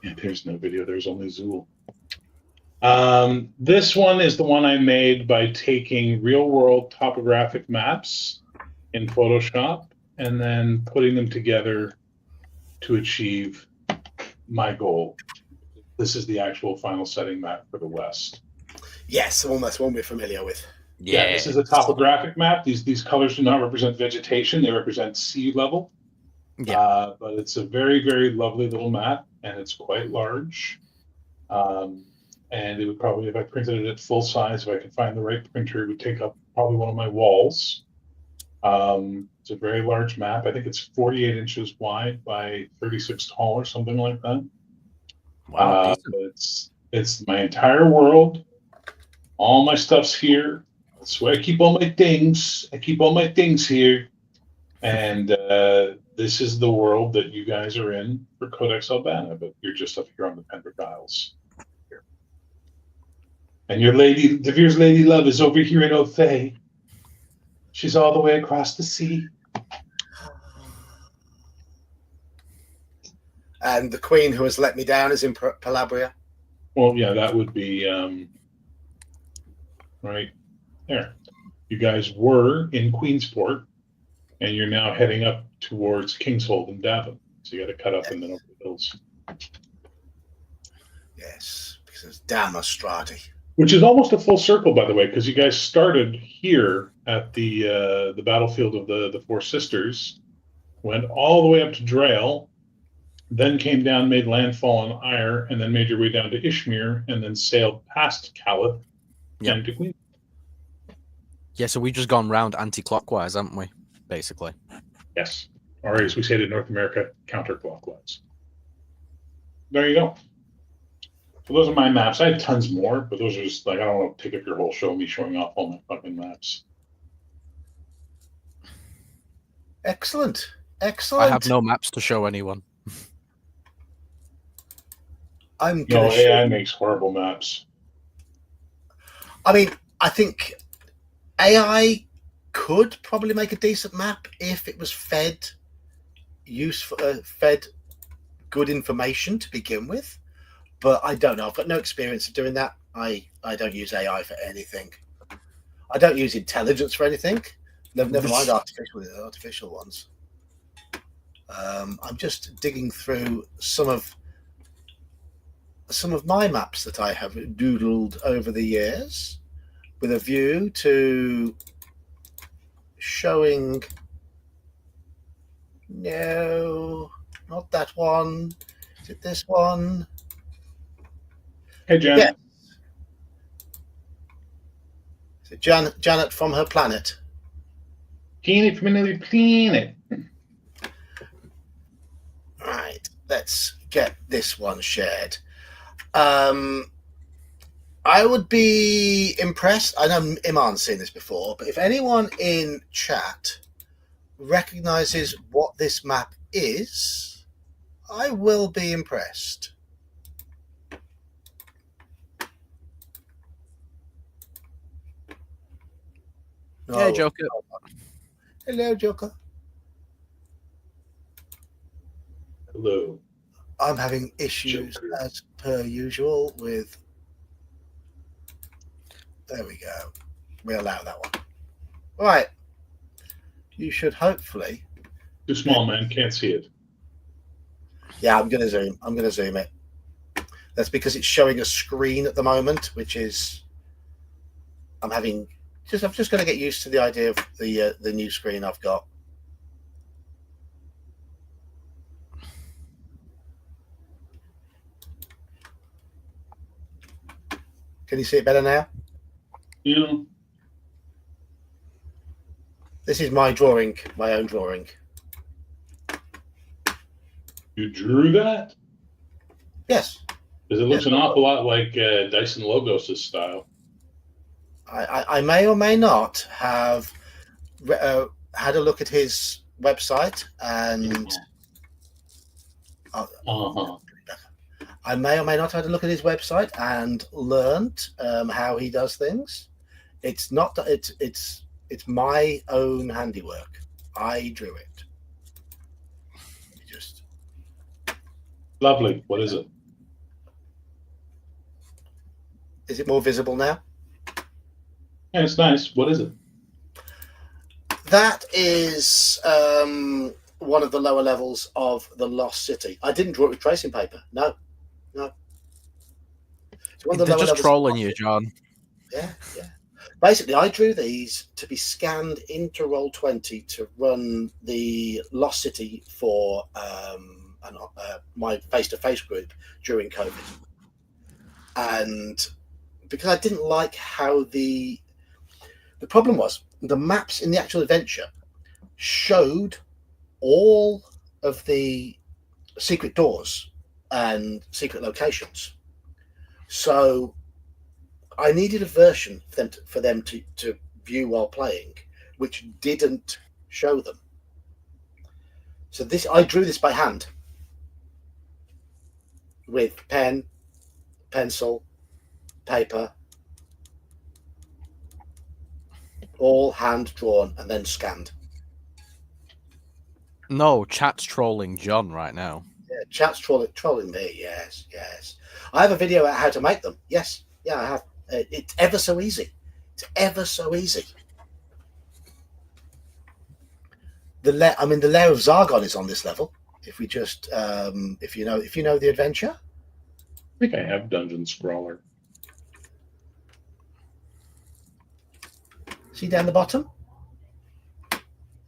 Yeah, there's no video. There's only Zool. This one is the one I made by taking real-world topographic maps in Photoshop and then putting them together to achieve my goal. This is the actual final setting map for the West. Yes, almost one we're familiar with. Yeah, this is a topographic map. These colors do not represent vegetation; they represent sea level. Yeah. But it's a very, very lovely little map, and it's quite large. And it would probably, if I printed it at full size, if I could find the right printer, it would take up probably one of my walls. It's a very large map. I think it's 48 inches wide by 36 tall or something like that. Wow. But it's my entire world. All my stuff's here. That's where I keep all my things. I keep all my things here. And this is the world that you guys are in for Codex Albana, but you're just up here on the Pembroke Isles. Here. And your lady, Devere's lady love is over here in Othay. She's all the way across the sea. And the queen who has let me down is in Calabria. Well, yeah, that would be right there. You guys were in Queensport, and you're now heading up towards Kingshold and Davin. So you got to cut up and then over the hills. Yes, because it's damn Astrati. Which is almost a full circle, by the way, because you guys started here at the battlefield of the Four Sisters, went all the way up to Drael, then came down, made landfall on Ire, and then made your way down to Ishmir, and then sailed past Calith and to Queen. Yeah, so we've just gone round anti-clockwise, haven't we? Basically. Yes. Or as we say to North America, counterclockwise. There you go. So those are my maps. I had tons more, but those are just like, I don't want to take up your whole show, me showing off all my fucking maps. Excellent. Excellent. I have no maps to show anyone. I'm No, gonna AI makes horrible maps. I mean, I think AI could probably make a decent map if it was fed good information to begin with. But I don't know. I've got no experience of doing that. I don't use AI for anything. I don't use intelligence for anything. Never mind artificial ones. I'm just digging through some of my maps that I have doodled over the years with a view to showing. No, not that one. Is it this one? Hey, Jan. Yeah. Is it Janet from her planet? Janet from another planet. Right, let's get this one shared. I would be impressed. I know Iman's seen this before, but if anyone in chat recognizes what this map is, I will be impressed. Hey, Joker. Hello, Joker. Hello. I'm having issues Joker. as per usual with. There we go. We allow that one. Right. You should hopefully. Too small, man. Can't see it. Yeah, I'm going to zoom it. That's because it's showing a screen at the moment, which is I'm just going to get used to the idea of the new screen I've got. Can you see it better now? Yeah. This is my drawing, my own drawing. You drew that? Yes. Because it looks an awful lot like Dyson Logos' style. I may or may not have had a look at his website, and I may or may not have had a look at his website and learnt how he does things. It's not. It's my own handiwork. I drew it. Just lovely. What is it? Is it more visible now? Yeah, it's nice. What is it? That is one of the lower levels of the Lost City. I didn't draw it with tracing paper. No. It's one of the They're lower just levels trolling you, John. Yeah. Basically, I drew these to be scanned into Roll20 to run the Lost City for my face-to-face group during COVID. And because I didn't like how the problem was, the maps in the actual adventure showed all of the secret doors and secret locations. So I needed a version for them to view while playing, which didn't show them. So I drew this by hand with pen, pencil, paper, all hand drawn and then scanned. No, chat's trolling John right now. Yeah, chat's trolling me. Yes. I have a video about how to make them. Yes. Yeah, I have. It's ever so easy. The lair of Zargon is on this level. If we just, if you know the adventure. I think I have Dungeon Scrawler. See down the bottom.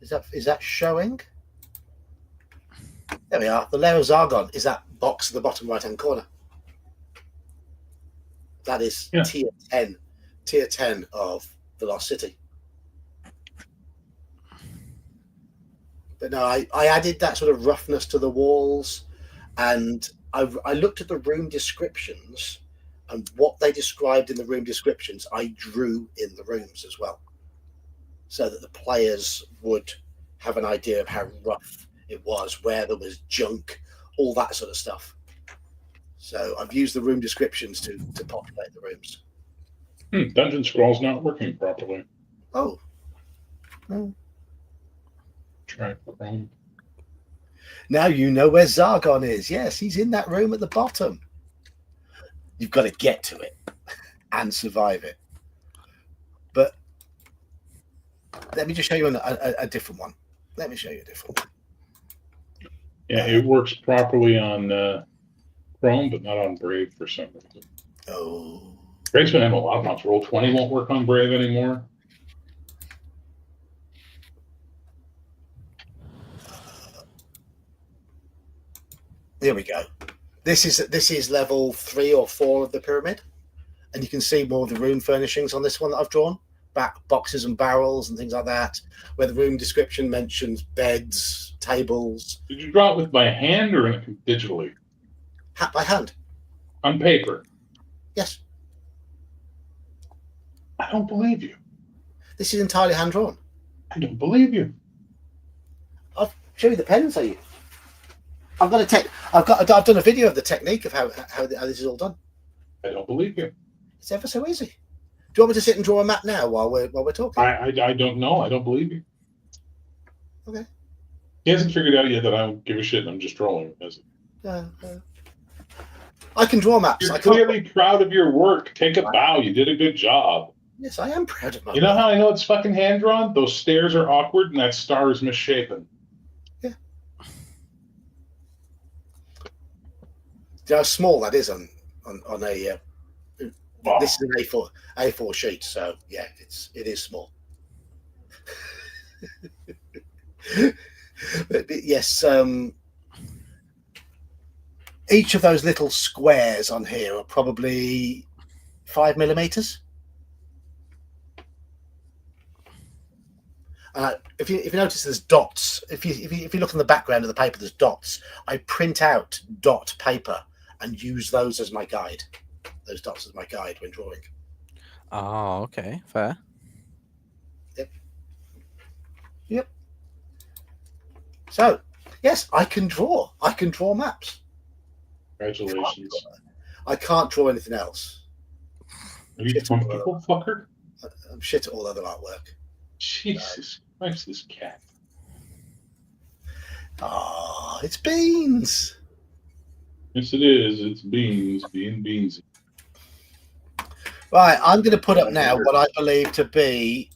Is that showing? There we are. The lair of Zargon is that box at the bottom right hand corner. That is tier 10 of the Lost City. But no, I added that sort of roughness to the walls, and I looked at the room descriptions, and what they described in the room descriptions, I drew in the rooms as well, so that the players would have an idea of how rough it was, where there was junk, all that sort of stuff. So I've used the room descriptions to populate the rooms. Dungeon Scrawl's not working properly. Oh. Try Chrome. Now you know where Zargon is. Yes, he's in that room at the bottom. You've got to get to it and survive it. But let me just show you a different one. Let me show you a different one. Yeah, it works properly on Chrome, but not on Brave for some reason. Oh. Brave's been having a lot of problems. Roll20 won't work on Brave anymore. Here we go. This is level 3 or 4 of the pyramid, and you can see more of the room furnishings on this one that I've drawn. Back boxes and barrels and things like that, where the room description mentions beds, tables. Did you draw it with by hand or digitally? By hand. On paper? Yes. I don't believe you. This is entirely hand drawn. I don't believe you. I'll show you the pen for you. I've done a video of the technique of how this is all done. I don't believe you. It's ever so easy. Do you want me to sit and draw a map now while we're talking? I don't know. I don't believe you. Okay. He hasn't figured out yet that I don't give a shit and I'm just trolling, has he? I can draw maps. You're clearly proud of your work. Take a bow. You did a good job. Yes, I am proud of my You know how I know it's fucking hand drawn? Those stairs are awkward and that star is misshapen. Yeah. Do you know how small that is on on a. Wow. This is an A4 sheet, so yeah, it is small. but yes, each of those little squares on here are probably 5 millimeters. If you notice, there's dots. If you look in the background of the paper, there's dots. I print out dot paper and use those as my guide. Those dots as my guide when drawing. Oh, okay, fair. Yep. So, yes, I can draw. I can draw maps. Congratulations. I can't draw anything else. Are you comfortable, fucker? I'm shit at all other artwork. Jesus Christ, this cat. Ah, it's beans. Yes, it is. It's beans, being beansy. Right, I'm going to put up now what I believe to be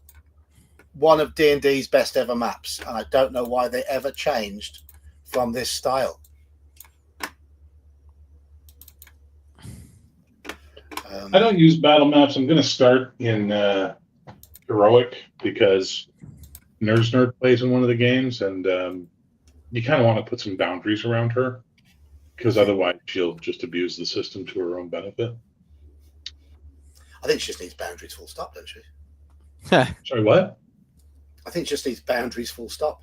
one of D&D's best ever maps, and I don't know why they ever changed from this style. I don't use battle maps. I'm going to start in heroic because Nerd plays in one of the games, and you kind of want to put some boundaries around her because otherwise she'll just abuse the system to her own benefit. I think she just needs boundaries full stop, doesn't she? Sorry, what? I think she just needs boundaries full stop.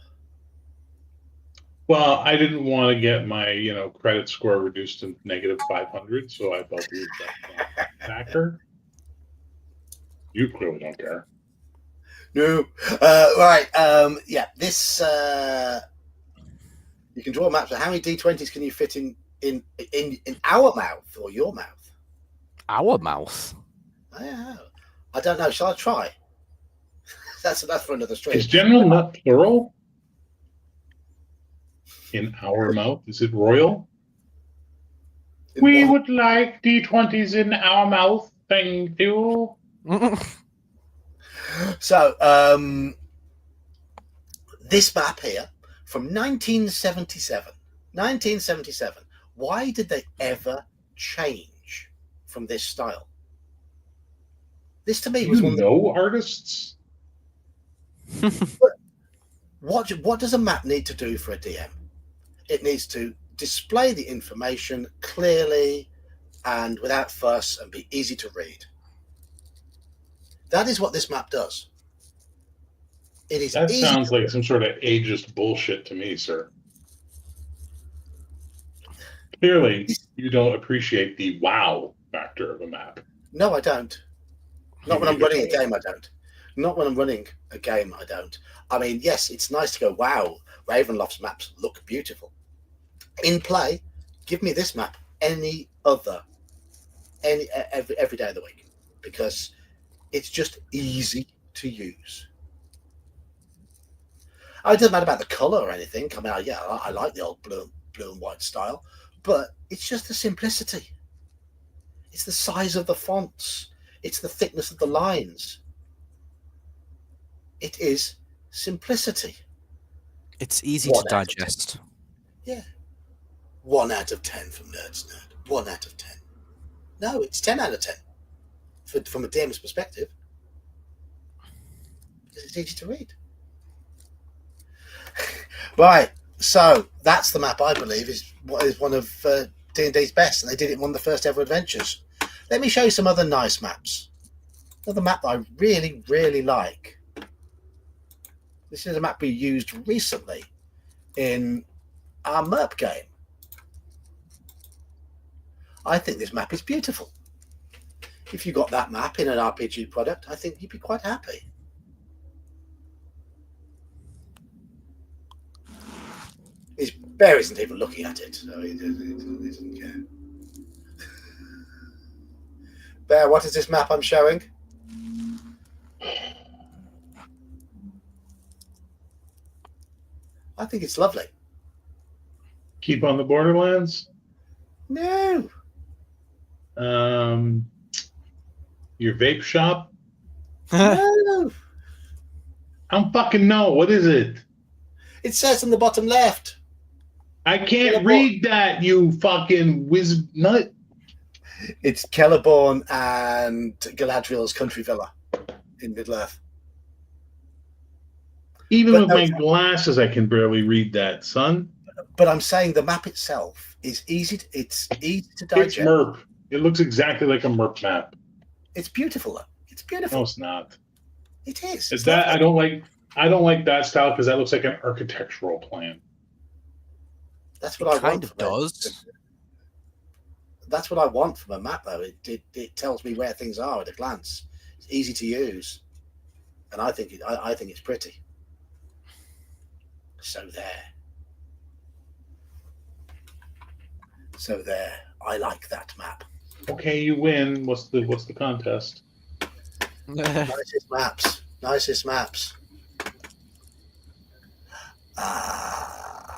Well, I didn't want to get my credit score reduced to negative 500, so I felt it was that factor. You clearly don't care. No. Right. Yeah. This you can draw maps. But how many D20s can you fit in our mouth or your mouth? Our mouth. I don't know. Shall I try? That's for another stream. Is general not plural? In our mouth? Is it royal? We would like D20s in our mouth. Thank you. So, this map here from 1977. 1977. Why did they ever change from this style? This to me was one. Artists. What does a map need to do for a DM? It needs to display the information clearly and without fuss and be easy to read. That is what this map does. It is. That sounds like some sort of ageist bullshit to me, sir. Clearly, you don't appreciate the wow factor of a map. No, I don't. Not when I'm running a game, I don't. Not when I'm running a game, I don't. I mean, yes, it's nice to go, wow, Ravenloft's maps look beautiful. In play, give me this map every day of the week because it's just easy to use. It doesn't matter about the color or anything. I mean, I like the old blue and white style, but it's just the simplicity. It's the size of the fonts. It's the thickness of the lines. It is simplicity. It's easy to digest. Yeah. 1 out of 10 from Nerd's Nerd. 1 out of 10. No, it's 10 out of 10 from a DM's perspective. Because it's easy to read. Right. So that's the map I believe is one of D&D's best, and they did it in one of the first ever adventures. Let me show you some other nice maps. Another map that I really, really like. This is a map we used recently in our MERP game. I think this map is beautiful. If you got that map in an RPG product, I think you'd be quite happy. Bear isn't even looking at it, so he doesn't care. Bear, what is this map I'm showing? I think it's lovely. Keep on the Borderlands? No. Your vape shop? No. I don't fucking know. What is it? It says on the bottom left. I can't read that, you fucking whiz nut. It's Kellerborn and Galadriel's country villa in Middle-earth. Even But with no, my glasses, I can barely read that, son. but I'm saying the map itself is easy. It's easy to It's digest. MERP. It looks exactly like a MERP map. It's beautiful, though. It's beautiful. No, it's not. It is. Is It's that lovely. I don't like that style because that looks like an architectural plan. That's It what I kind want. of does. That's what I want from a map, though. It tells me where things are at a glance. It's easy to use, and I think it's pretty. So there. I like that map. Okay, you win. What's the contest? Nicest maps.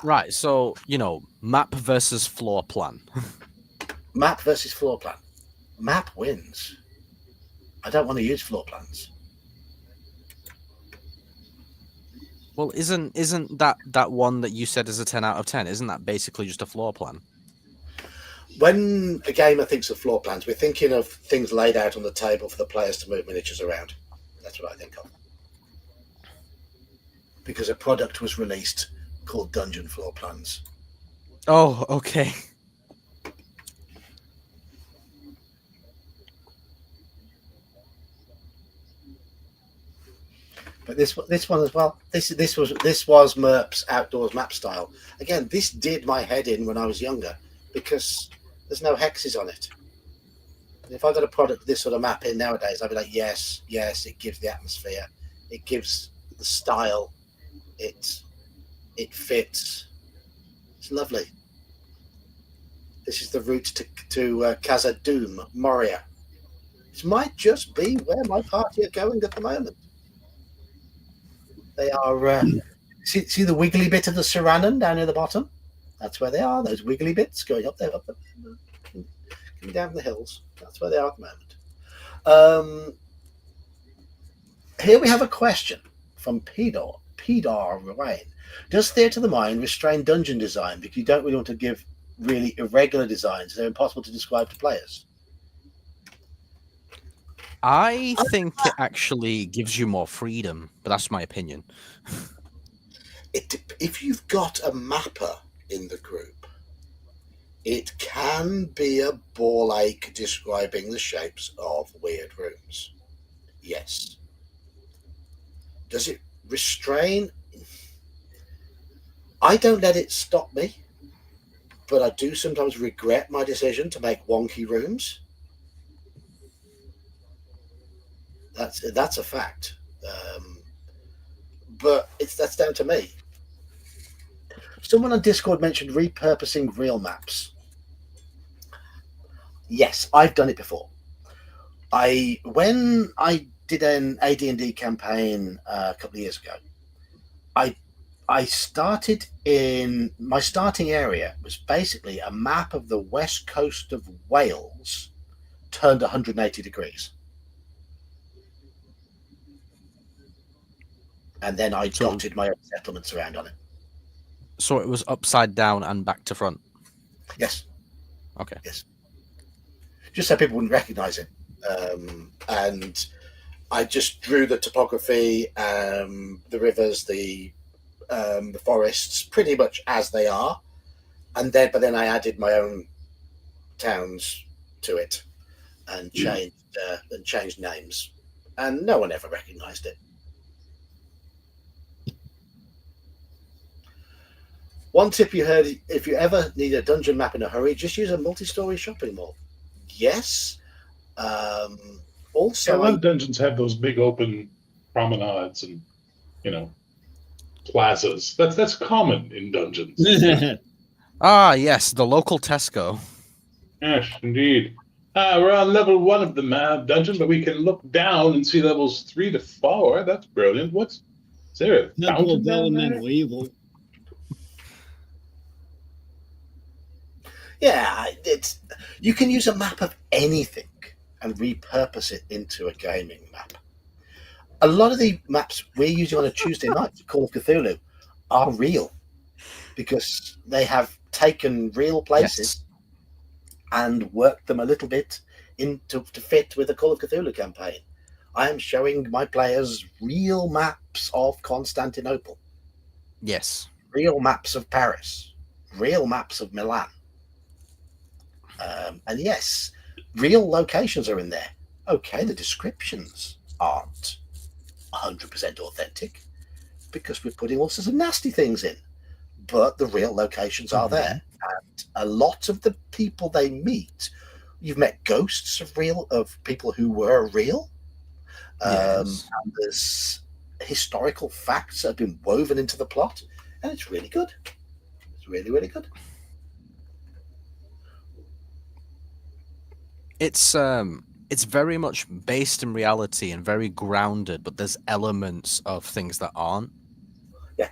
Right, so map versus floor plan. Map versus floor plan. Map wins. I don't want to use floor plans. Well, isn't that one that you said is a 10 out of 10? Isn't that basically just a floor plan? When a gamer thinks of floor plans, we're thinking of things laid out on the table for the players to move miniatures around. That's what I think of. Because a product was released called Dungeon Floor Plans. Oh, okay. But this one as well. This was MERP's outdoors map style. Again, this did my head in when I was younger because there's no hexes on it. And if I got a product with this sort of map in nowadays, I'd be like, yes, it gives the atmosphere, it gives the style, it fits. It's lovely. This is the route to Casa Doom, Moria. It might just be where my party are going at the moment. They are. See the wiggly bit of the Saranan down near the bottom? That's where they are. Those wiggly bits going up there, coming down the hills. That's where they are at the moment. Here we have a question from Pedar Ryan. Does Theatre of the Mind restrain dungeon design because you don't really want to give really irregular designs? They're impossible to describe to players. I think it actually gives you more freedom, but that's my opinion. If you've got a mapper in the group, it can be a ball ache describing the shapes of weird rooms. Yes. Does it restrain? I don't let it stop me, but I do sometimes regret my decision to make wonky rooms. That's a fact, but that's down to me. Someone on Discord mentioned repurposing real maps. Yes, I've done it before. When I did an AD&D campaign a couple of years ago, I started in my starting area was basically a map of the west coast of Wales turned 180 degrees. And then I dotted my own settlements around on it. So it was upside down and back to front? Yes. Okay. Yes. Just so people wouldn't recognize it. And I just drew the topography, the rivers, the forests, pretty much as they are. But then I added my own towns to it and changed names. And no one ever recognized it. One tip you heard, if you ever need a dungeon map in a hurry, just use a multi-story shopping mall. Yes. Also, a lot of dungeons have those big open promenades and, plazas. That's common in dungeons. Ah, yes, the local Tesco. Yes, indeed. We're on level 1 of the dungeon, but we can look down and see levels 3 to 4. That's brilliant. Is there a Temple fountain of down there? Elemental Evil. yeah, you can use a map of anything and repurpose it into a gaming map. A lot of the maps we're using on a Tuesday night for Call of Cthulhu are real because they have taken real places and worked them a little bit to fit with the Call of Cthulhu campaign. I am showing my players real maps of Constantinople, Yes. real maps of Paris, real maps of Milan. And yes, real locations are in there. Okay, the descriptions aren't 100% authentic because we're putting all sorts of nasty things in, but the real locations are there. And a lot of the people they meet, you've met ghosts of people who were real. Yes. And there's historical facts that have been woven into the plot, and it's really good. It's really, really good. It's very much based in reality and very grounded, but there's elements of things that aren't. Yeah.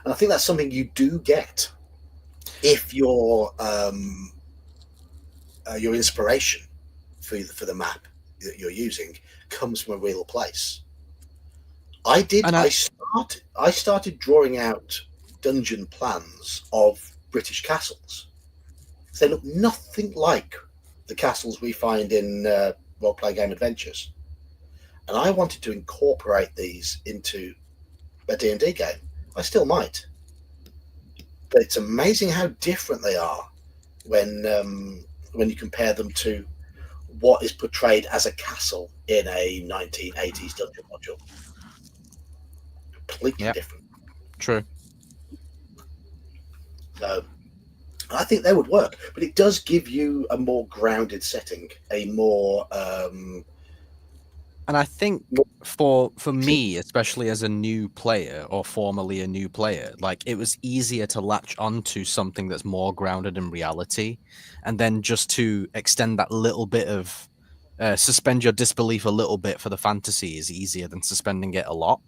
And I think that's something you do get if your inspiration for the map that you're using comes from a real place. I started drawing out dungeon plans of British castles. They look nothing like the castles we find in role-playing game adventures, and I wanted to incorporate these into a D&D game. I still might, but it's amazing how different they are when you compare them to what is portrayed as a castle in a 1980s dungeon module. Completely different. True. So I think they would work, but it does give you a more grounded setting, a more and I think for me, especially as a new player or formerly a new player, like it was easier to latch onto something that's more grounded in reality, and then just to extend that little bit of suspend your disbelief a little bit for the fantasy is easier than suspending it a lot.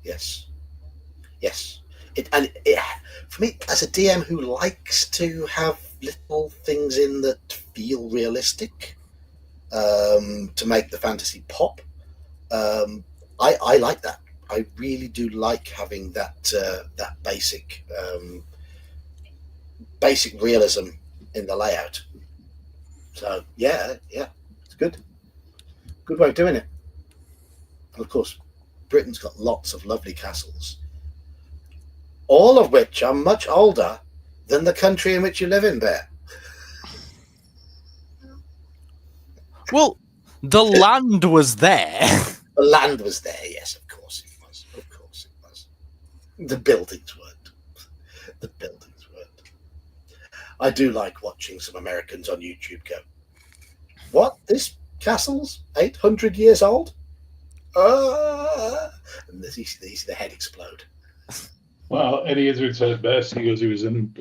Yes. For me, as a DM who likes to have little things in that feel realistic, to make the fantasy pop, I like that. I really do like having that basic realism in the layout. So yeah, it's good way of doing it. And of course, Britain's got lots of lovely castles, all of which are much older than the country in which you live in, Bear. Well, the land was there. The land was there, yes, of course it was. The buildings weren't. I do like watching some Americans on YouTube go, what? This castle's 800 years old? And you see the head explode. Well, Eddie Izzard said it best. He goes, he was in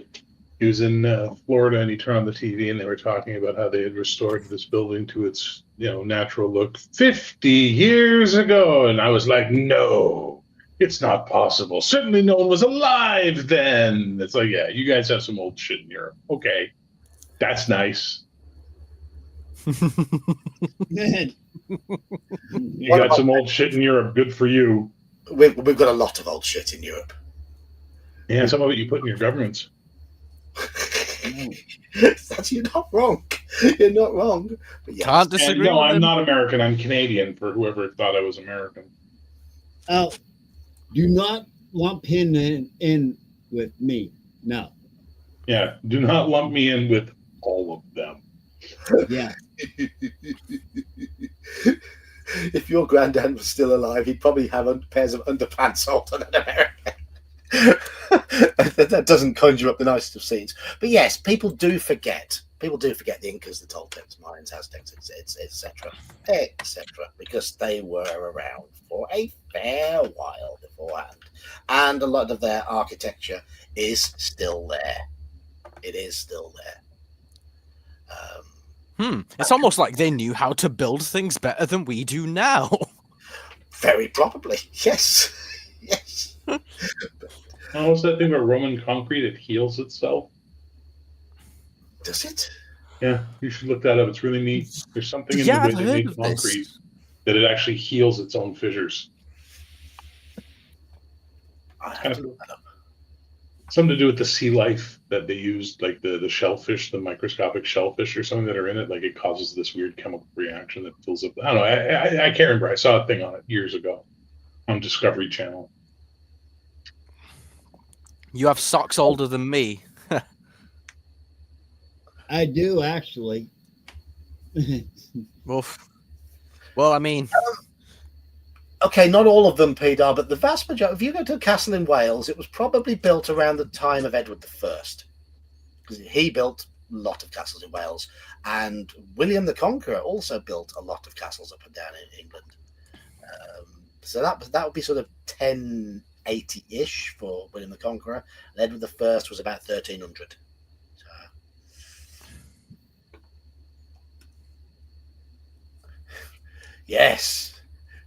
Florida, and he turned on the TV, and they were talking about how they had restored this building to its natural look 50 years ago, and I was like, no, it's not possible. Certainly, no one was alive then. It's like, yeah, you guys have some old shit in Europe. Okay, that's nice. Good. You got some old shit in Europe. Good for you. We've got a lot of old shit in Europe. Yeah, some of it you put in your governments. You're not wrong. You're not wrong. But yes. Can't disagree. No, I'm not American. I'm Canadian, for whoever thought I was American. Do not lump him in with me. No. Yeah, do not lump me in with all of them. Yeah. If your granddad was still alive, he'd probably have pairs of underpants older than American. That doesn't conjure up the nicest of scenes. But yes, people do forget. People do forget the Incas, the Toltecs, Mayans, Aztecs, etc., because they were around for a fair while beforehand, and a lot of their architecture is still there. It is still there. It's almost like they knew how to build things better than we do now. Very probably, yes. Yes. Oh, what's that thing about Roman concrete? It heals itself. Does it? Yeah, you should look that up. It's really neat. There's something in Yeah, the way I've they heard make of concrete this. that it actually heals its own fissures. I have to look that up. something to do with the sea life that they used, like the shellfish, the microscopic shellfish or something that are in it. Like it causes this weird chemical reaction that fills up. I don't know. I can't remember. I saw a thing on it years ago on Discovery Channel. You have socks older than me. I do actually. Oof. Well, I mean, Okay, not all of them, Peter, but the vast majority. If you go to a castle in Wales, it was probably built around the time of Edward I, because he built a lot of castles in Wales, and William the Conqueror also built a lot of castles up and down in England. So that would be sort of 1080-ish for William the Conqueror, and Edward I was about 1300. So, yes.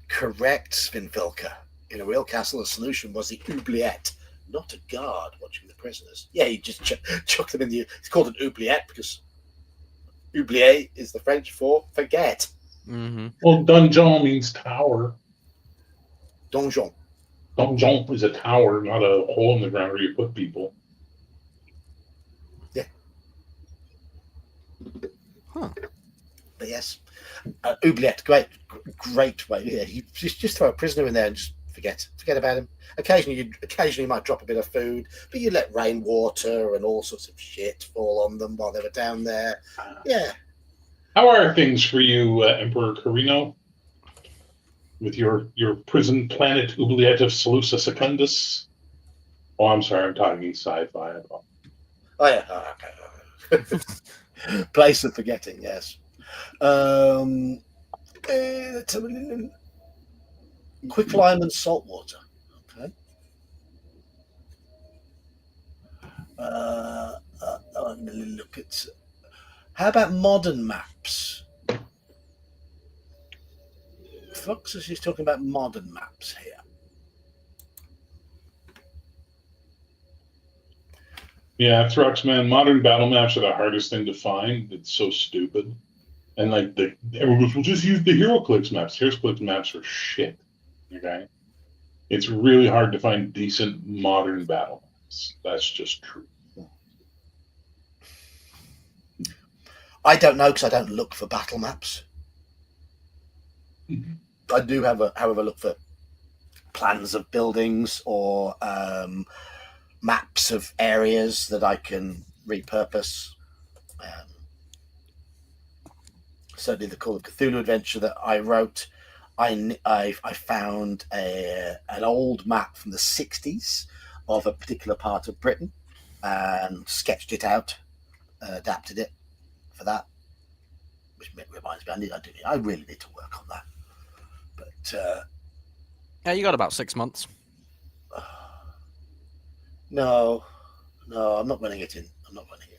Correct, Svinfilka. In a real castle, the solution was the oubliette, not a guard watching the prisoners. Yeah, you just chuck them in the. It's called an oubliette because oublier is the French for forget. mhm. Well, donjon means tower. Donjon. Donjon is a tower, not a hole in the ground where you put people. Yeah. Huh. But yes, oubliette, great way. Yeah, you just throw a prisoner in there and just forget about him. Occasionally you might drop a bit of food, but you let rainwater and all sorts of shit fall on them while they were down there. Yeah. How are things for you, Emperor Carino? With your prison planet oubliette of Salusa Secundus? Oh, I'm sorry, I'm talking sci-fi. Oh yeah. Oh, okay. Place of forgetting. Yes. Quick lime and salt water. Okay. I'm going to look at. How about modern maps? Fluxus is talking about modern maps here. Yeah, Thrux, man, modern battle maps are the hardest thing to find. It's so stupid. And like everyone goes, well, just use the HeroClix maps. HeroClix maps are shit. Okay. It's really hard to find decent modern battle maps. That's just true. I don't know because I don't look for battle maps. Mm-hmm. I do however, look for plans of buildings or maps of areas that I can repurpose. Certainly, the Call of Cthulhu adventure that I wrote, I found an old map from the 60s of a particular part of Britain and sketched it out, adapted it for that. Which reminds me, I really need to work on that. But Yeah, you got about 6 months. no, I'm not running it in. I'm not running it.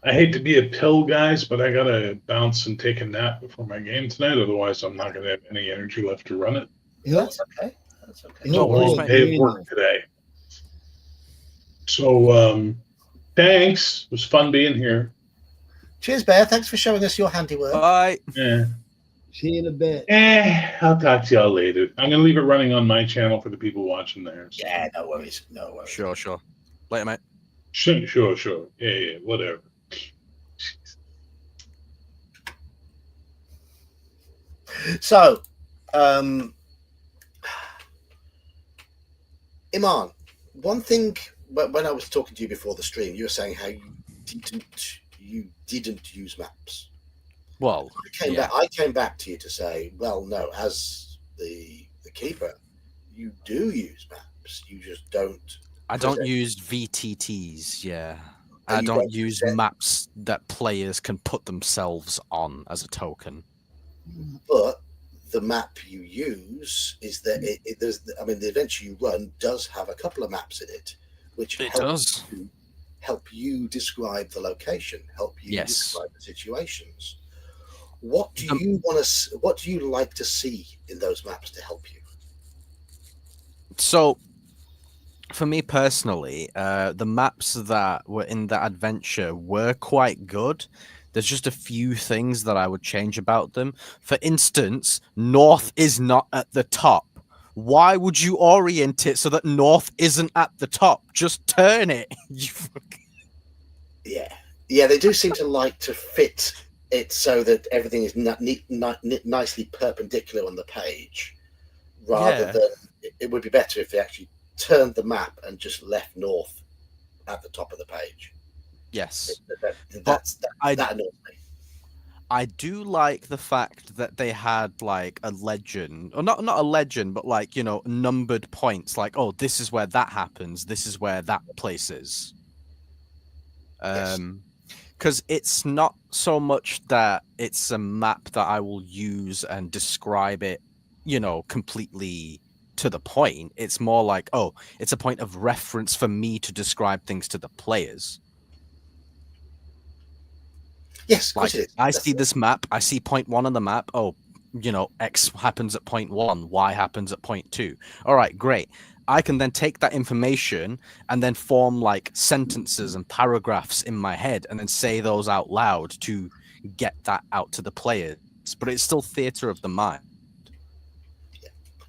I hate to be a pill, guys, but I gotta bounce and take a nap before my game tonight. Otherwise, I'm not gonna have any energy left to run it. That's okay. That's okay. It's a long day of work today. So, thanks. It was fun being here. Cheers, Bear. Thanks for showing us your handiwork. Bye. Yeah. See you in a bit. I'll talk to y'all later. I'm gonna leave it running on my channel for the people watching there. So. Yeah, no worries. No worries. Sure. Later, mate. Sure. Yeah, whatever. So, Iman, one thing when I was talking to you before the stream, you were saying how you didn't use maps. Well, I came back to you to say, well, no, as the keeper, you do use maps. You just don't. I don't use VTTs. Yeah. And I you don't use present- maps that players can put themselves on as a token. But the map you use is that the adventure you run does have a couple of maps in it, which It does. help you describe the location, help you Yes. describe the situations. What do you want to? What do you like to see in those maps to help you? So, for me personally, the maps that were in that adventure were quite good. There's just a few things that I would change about them. For instance, North is not at the top, why would you orient it so that north isn't at the top? Just turn it. Yeah, they do seem to like to fit it so that everything is nicely perpendicular on the page, rather Yeah. than it would be better if they actually turned the map and just left north at the top of the page. Yes. That annoys me. I do like the fact that they had like a legend, or not a legend, but like, you know, numbered points. Like, oh, this is where that happens. This is where that place is. Yes. Because it's not so much that it's a map that I will use and describe it, you know, completely to the point. It's more like, oh, it's a point of reference for me to describe things to the players. Yes, of Like, course it is. I see this map, I see point 1 on the map. Oh, you know, X happens at point 1, Y happens at point 2. All right, great. I can then take that information and then form like sentences and paragraphs in my head and then say those out loud to get that out to the players. But it's still theater of the mind.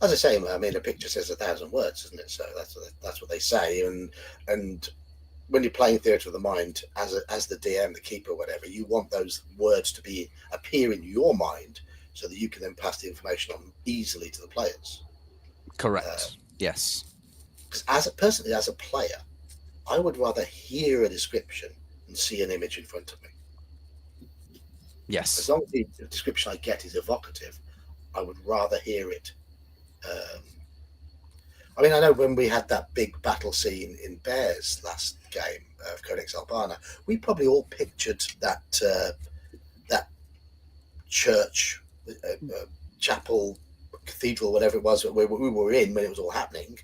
As I say, I mean, a picture says 1,000 words, isn't it? So that's what they say. And when you're playing theatre of the mind, as the DM, the keeper, whatever, you want those words to appear in your mind so that you can then pass the information on easily to the players. Correct. Yes. Because personally, as a player, I would rather hear a description and see an image in front of me. Yes. As long as the description I get is evocative, I would rather hear it. I mean, I know when we had that big battle scene in Bears last game of Codex Albana, we probably all pictured that church, chapel, cathedral, whatever it was we were in when it was all happening.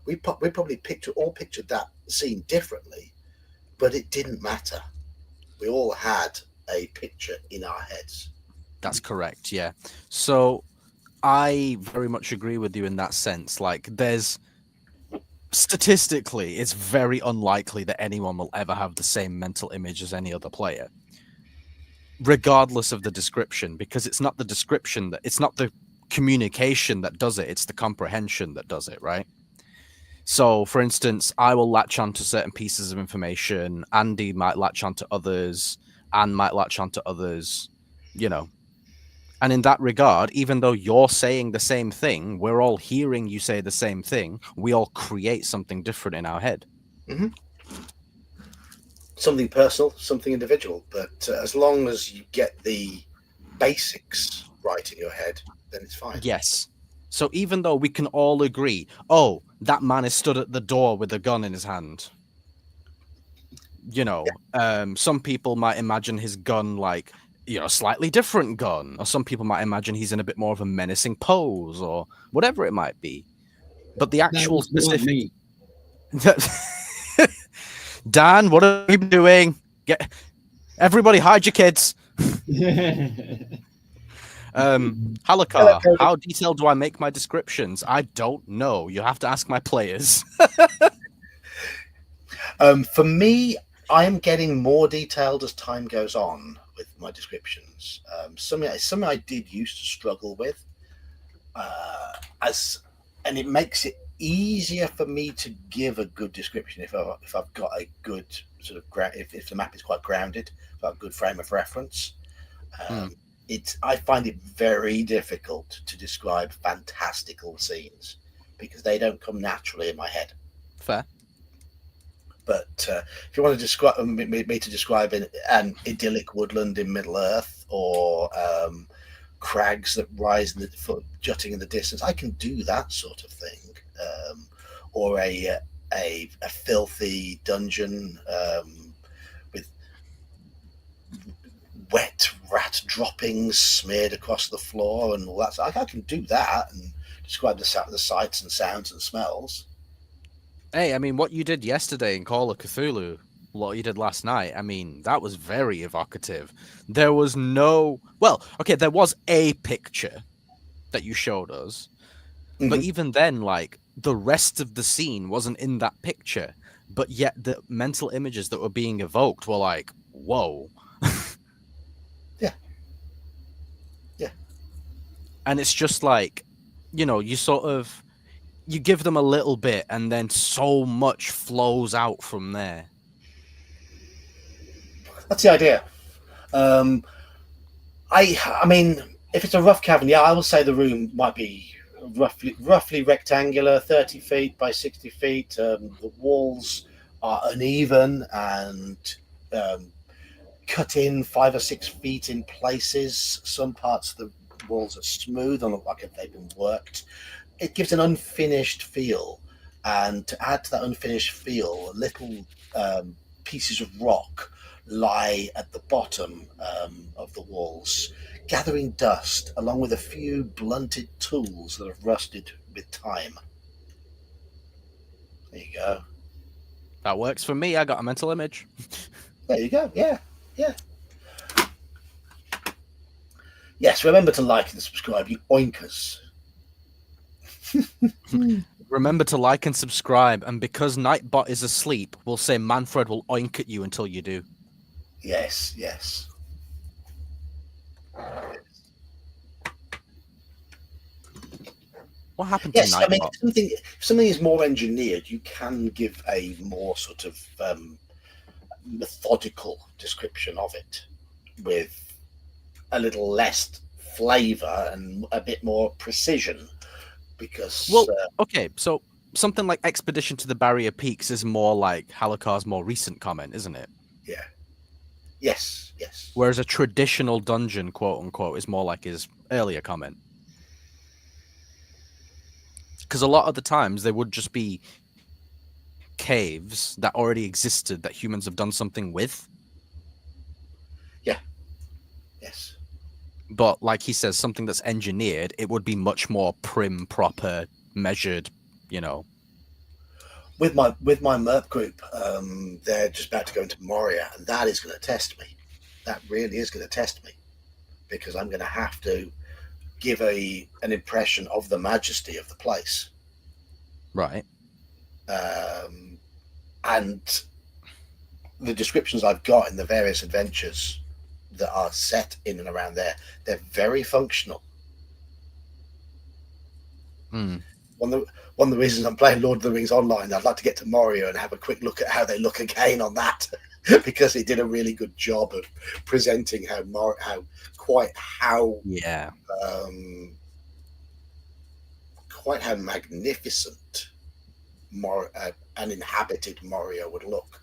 We probably pictured that scene differently, but it didn't matter. We all had a picture in our heads. That's correct. Yeah. So I very much agree with you in that sense. Like, statistically, it's very unlikely that anyone will ever have the same mental image as any other player, regardless of the description, because it's not the description it's not the communication that does it, it's the comprehension that does it, right? So, for instance, I will latch on to certain pieces of information, Andy might latch on to others, Anne might latch on to others, you know. And in that regard, even though you're saying the same thing, we're all hearing you say the same thing. We all create something different in our head. Mm-hmm. Something personal, something individual. But as long as you get the basics right in your head, then it's fine. Yes. So even though we can all agree, oh, that man is stood at the door with a gun in his hand. You know, some people might imagine his gun like, you know, a slightly different gun, or some people might imagine he's in a bit more of a menacing pose, or whatever it might be. But the actual specific. Dan, what are you doing? Everybody, hide your kids. Halakar, how detailed do I make my descriptions? I don't know. You have to ask my players. For me, I am getting more detailed as time goes on with my descriptions. Something I did used to struggle with, and it makes it easier for me to give a good description if I've got a good sort of if the map is quite grounded, if I've got a good frame of reference. I find it very difficult to describe fantastical scenes because they don't come naturally in my head. Fair. But if you want to describe me to describe an idyllic woodland in Middle Earth, or crags that rise jutting in the distance, I can do that sort of thing. Or a filthy dungeon with wet rat droppings smeared across the floor and all that. So I can do that and describe the sights and sounds and smells. Hey, I mean, what you did yesterday in Call of Cthulhu, what you did last night, I mean, that was very evocative. There was there was a picture that you showed us, but even then, like, the rest of the scene wasn't in that picture, but yet the mental images that were being evoked were like, whoa. Yeah. And it's just like, you know, you sort of, you give them a little bit, and then so much flows out from there. That's the idea. I mean, if it's a rough cavern, yeah, I will say the room might be roughly rectangular, 30 feet by 60 feet. The walls are uneven and cut in 5 or 6 feet in places. Some parts of the walls are smooth and look like they've been worked. It gives an unfinished feel, and to add to that unfinished feel, little pieces of rock lie at the bottom of the walls, gathering dust, along with a few blunted tools that have rusted with time. There you go. That works for me. I got a mental image. There you go. Yeah. Yes, remember to like and subscribe, you oinkers. Remember to like and subscribe, and because Nightbot is asleep, we'll say Manfred will oink at you until you do. Yes. What happened Yes, to I mean, Nightbot? if something is more engineered, you can give a more sort of methodical description of it with a little less flavor and a bit more precision. Because Well, okay, so something like Expedition to the Barrier Peaks is more like Halakar's more recent comment, isn't it? yeah, yes. Whereas a traditional dungeon, quote unquote, is more like his earlier comment. Because a lot of the times they would just be caves that already existed that humans have done something with. Yes. But like he says, something that's engineered, it would be much more prim, proper, measured, you know. With my MERP group, they're just about to go into Moria, and that is going to test me. That really is going to test me, because I'm going to have to give an impression of the majesty of the place. Right. And the descriptions I've got in the various adventures that are set in and around there, they're very functional. Mm. One of the reasons I'm playing Lord of the Rings Online, I'd like to get to Moria and have a quick look at how they look again on that, because it did a really good job of presenting how Yeah. Quite how magnificent an inhabited Moria would look.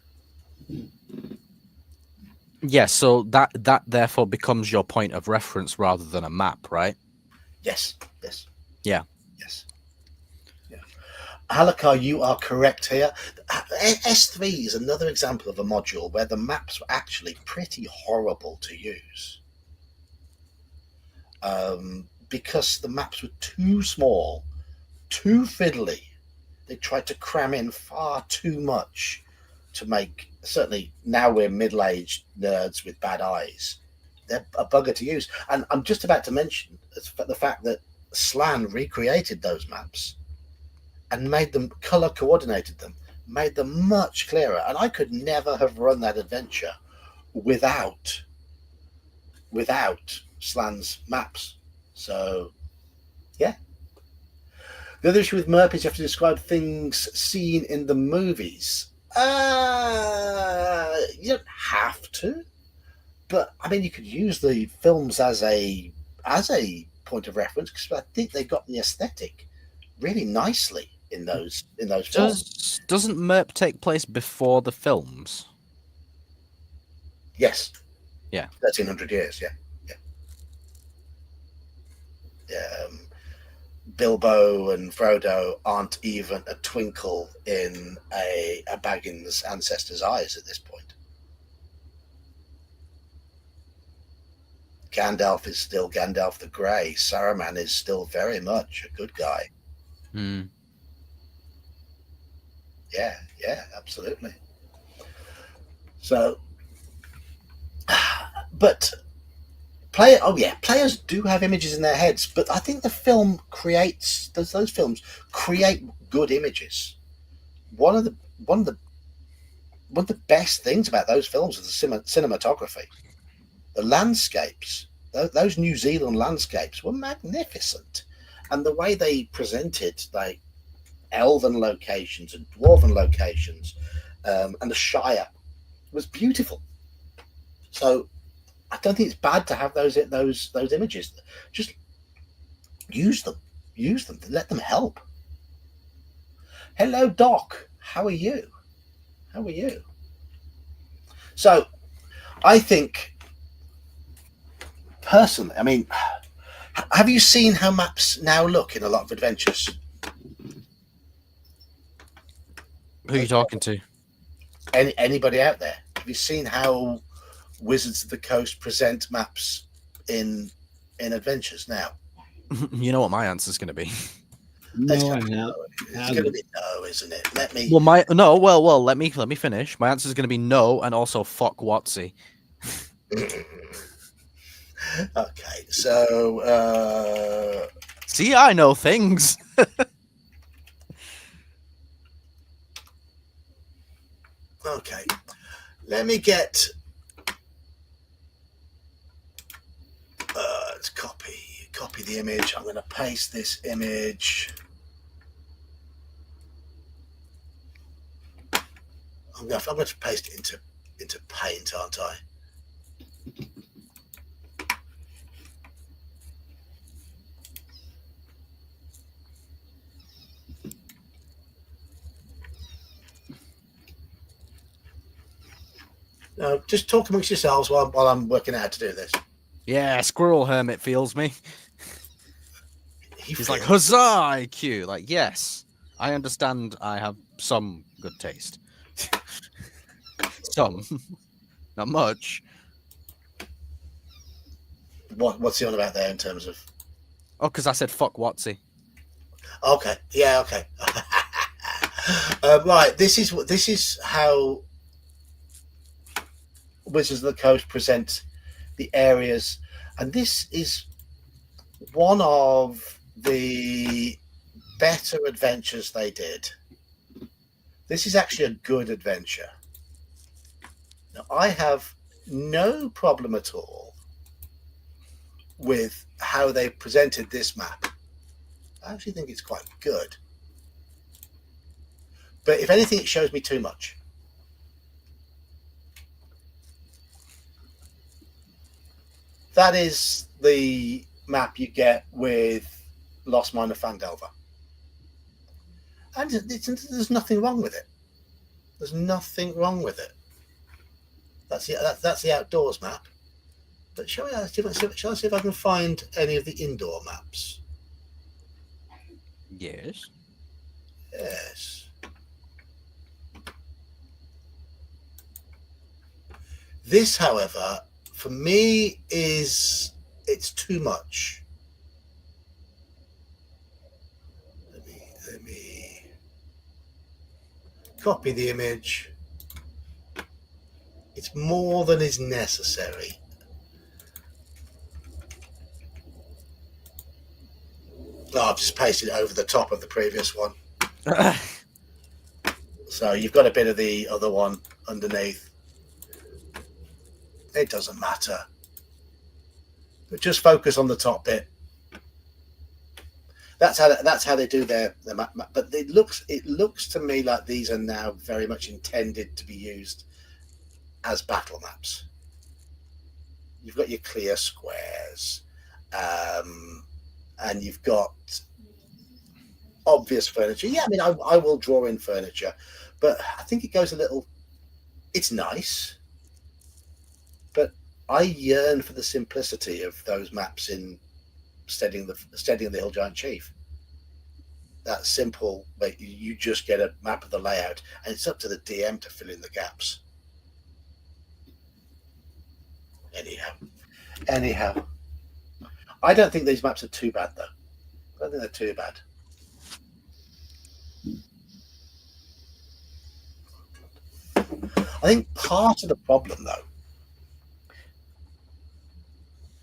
Yeah, so that therefore becomes your point of reference rather than a map, right? Yes. Yeah. Yes. Yeah. Halakar, you are correct here. S3 is another example of a module where the maps were actually pretty horrible to use. Because the maps were too small, too fiddly. They tried to cram in far too much to make, certainly now we're middle-aged nerds with bad eyes. They're a bugger to use. And I'm just about to mention the fact that Slan recreated those maps and made them, color coordinated them, made them much clearer. And I could never have run that adventure without Slan's maps. So, yeah. The other issue with MERP is you have to describe things seen in the movies. You don't have to, but I mean, you could use the films as a point of reference, because I think they got the aesthetic really nicely in those films. Doesn't MERP take place before the films? Yes. Yeah. 1300 years. Yeah. Bilbo and Frodo aren't even a twinkle in a Baggins ancestor's eyes at this point. Gandalf is still Gandalf the Grey. Saruman is still very much a good guy. Mm. Yeah, absolutely. So, but players do have images in their heads, but I think the film creates those films create good images. One of the best things about those films is the cinematography. The landscapes, those New Zealand landscapes, were magnificent, and the way they presented, like elven locations and dwarven locations, and the Shire was beautiful. So I don't think it's bad to have those images. Just use them, let them help. Hello, Doc. How are you? So I think, personally, I mean, have you seen how maps now look in a lot of adventures? Who are you talking to? Anybody out there? Have you seen how Wizards of the Coast present maps in adventures now? You know what my answer is going to be. No, It's I going haven't. to be no, isn't it? Let me. Well, let me finish. My answer is going to be no, and also fuck Watsy. Okay, so See, I know things. okay, let me get. Let's copy the image. I'm going to paste this image. I'm going to paste it into Paint, aren't I? No, just talk amongst yourselves while I'm working out how to do this. Yeah, Squirrel Hermit feels me. He's like, feels- huzzah, IQ. Like, yes, I understand. I have some good taste. Some, not much. What's he on about there in terms of? Oh, because I said fuck Watsy. Okay, yeah, okay. Right, this is how Wizards of the Coast present the areas, and this is one of the better adventures they did. This is actually a good adventure. Now, I have no problem at all with how they presented this map. I actually think it's quite good. But if anything, it shows me too much. That is the map you get with Lost Mine of Fandelver. And there's nothing wrong with it. There's nothing wrong with it. That's the outdoors map. But shall I see if I can find any of the indoor maps? Yes. Yes. This, however, for me it's too much. Let me copy the image. It's more than is necessary. Oh, I've just pasted it over the top of the previous one. So you've got a bit of the other one underneath. It doesn't matter. But just focus on the top bit. That's how they do their map. But it looks to me like these are now very much intended to be used as battle maps. You've got your clear squares, and you've got obvious furniture. Yeah, I mean, I will draw in furniture, but I think it goes a little. It's nice, but I yearn for the simplicity of those maps in Steadying the Hill Giant Chief. That simple, like you just get a map of the layout, and it's up to the DM to fill in the gaps. Anyhow, I don't think these maps are too bad, though. I don't think they're too bad. I think part of the problem, though,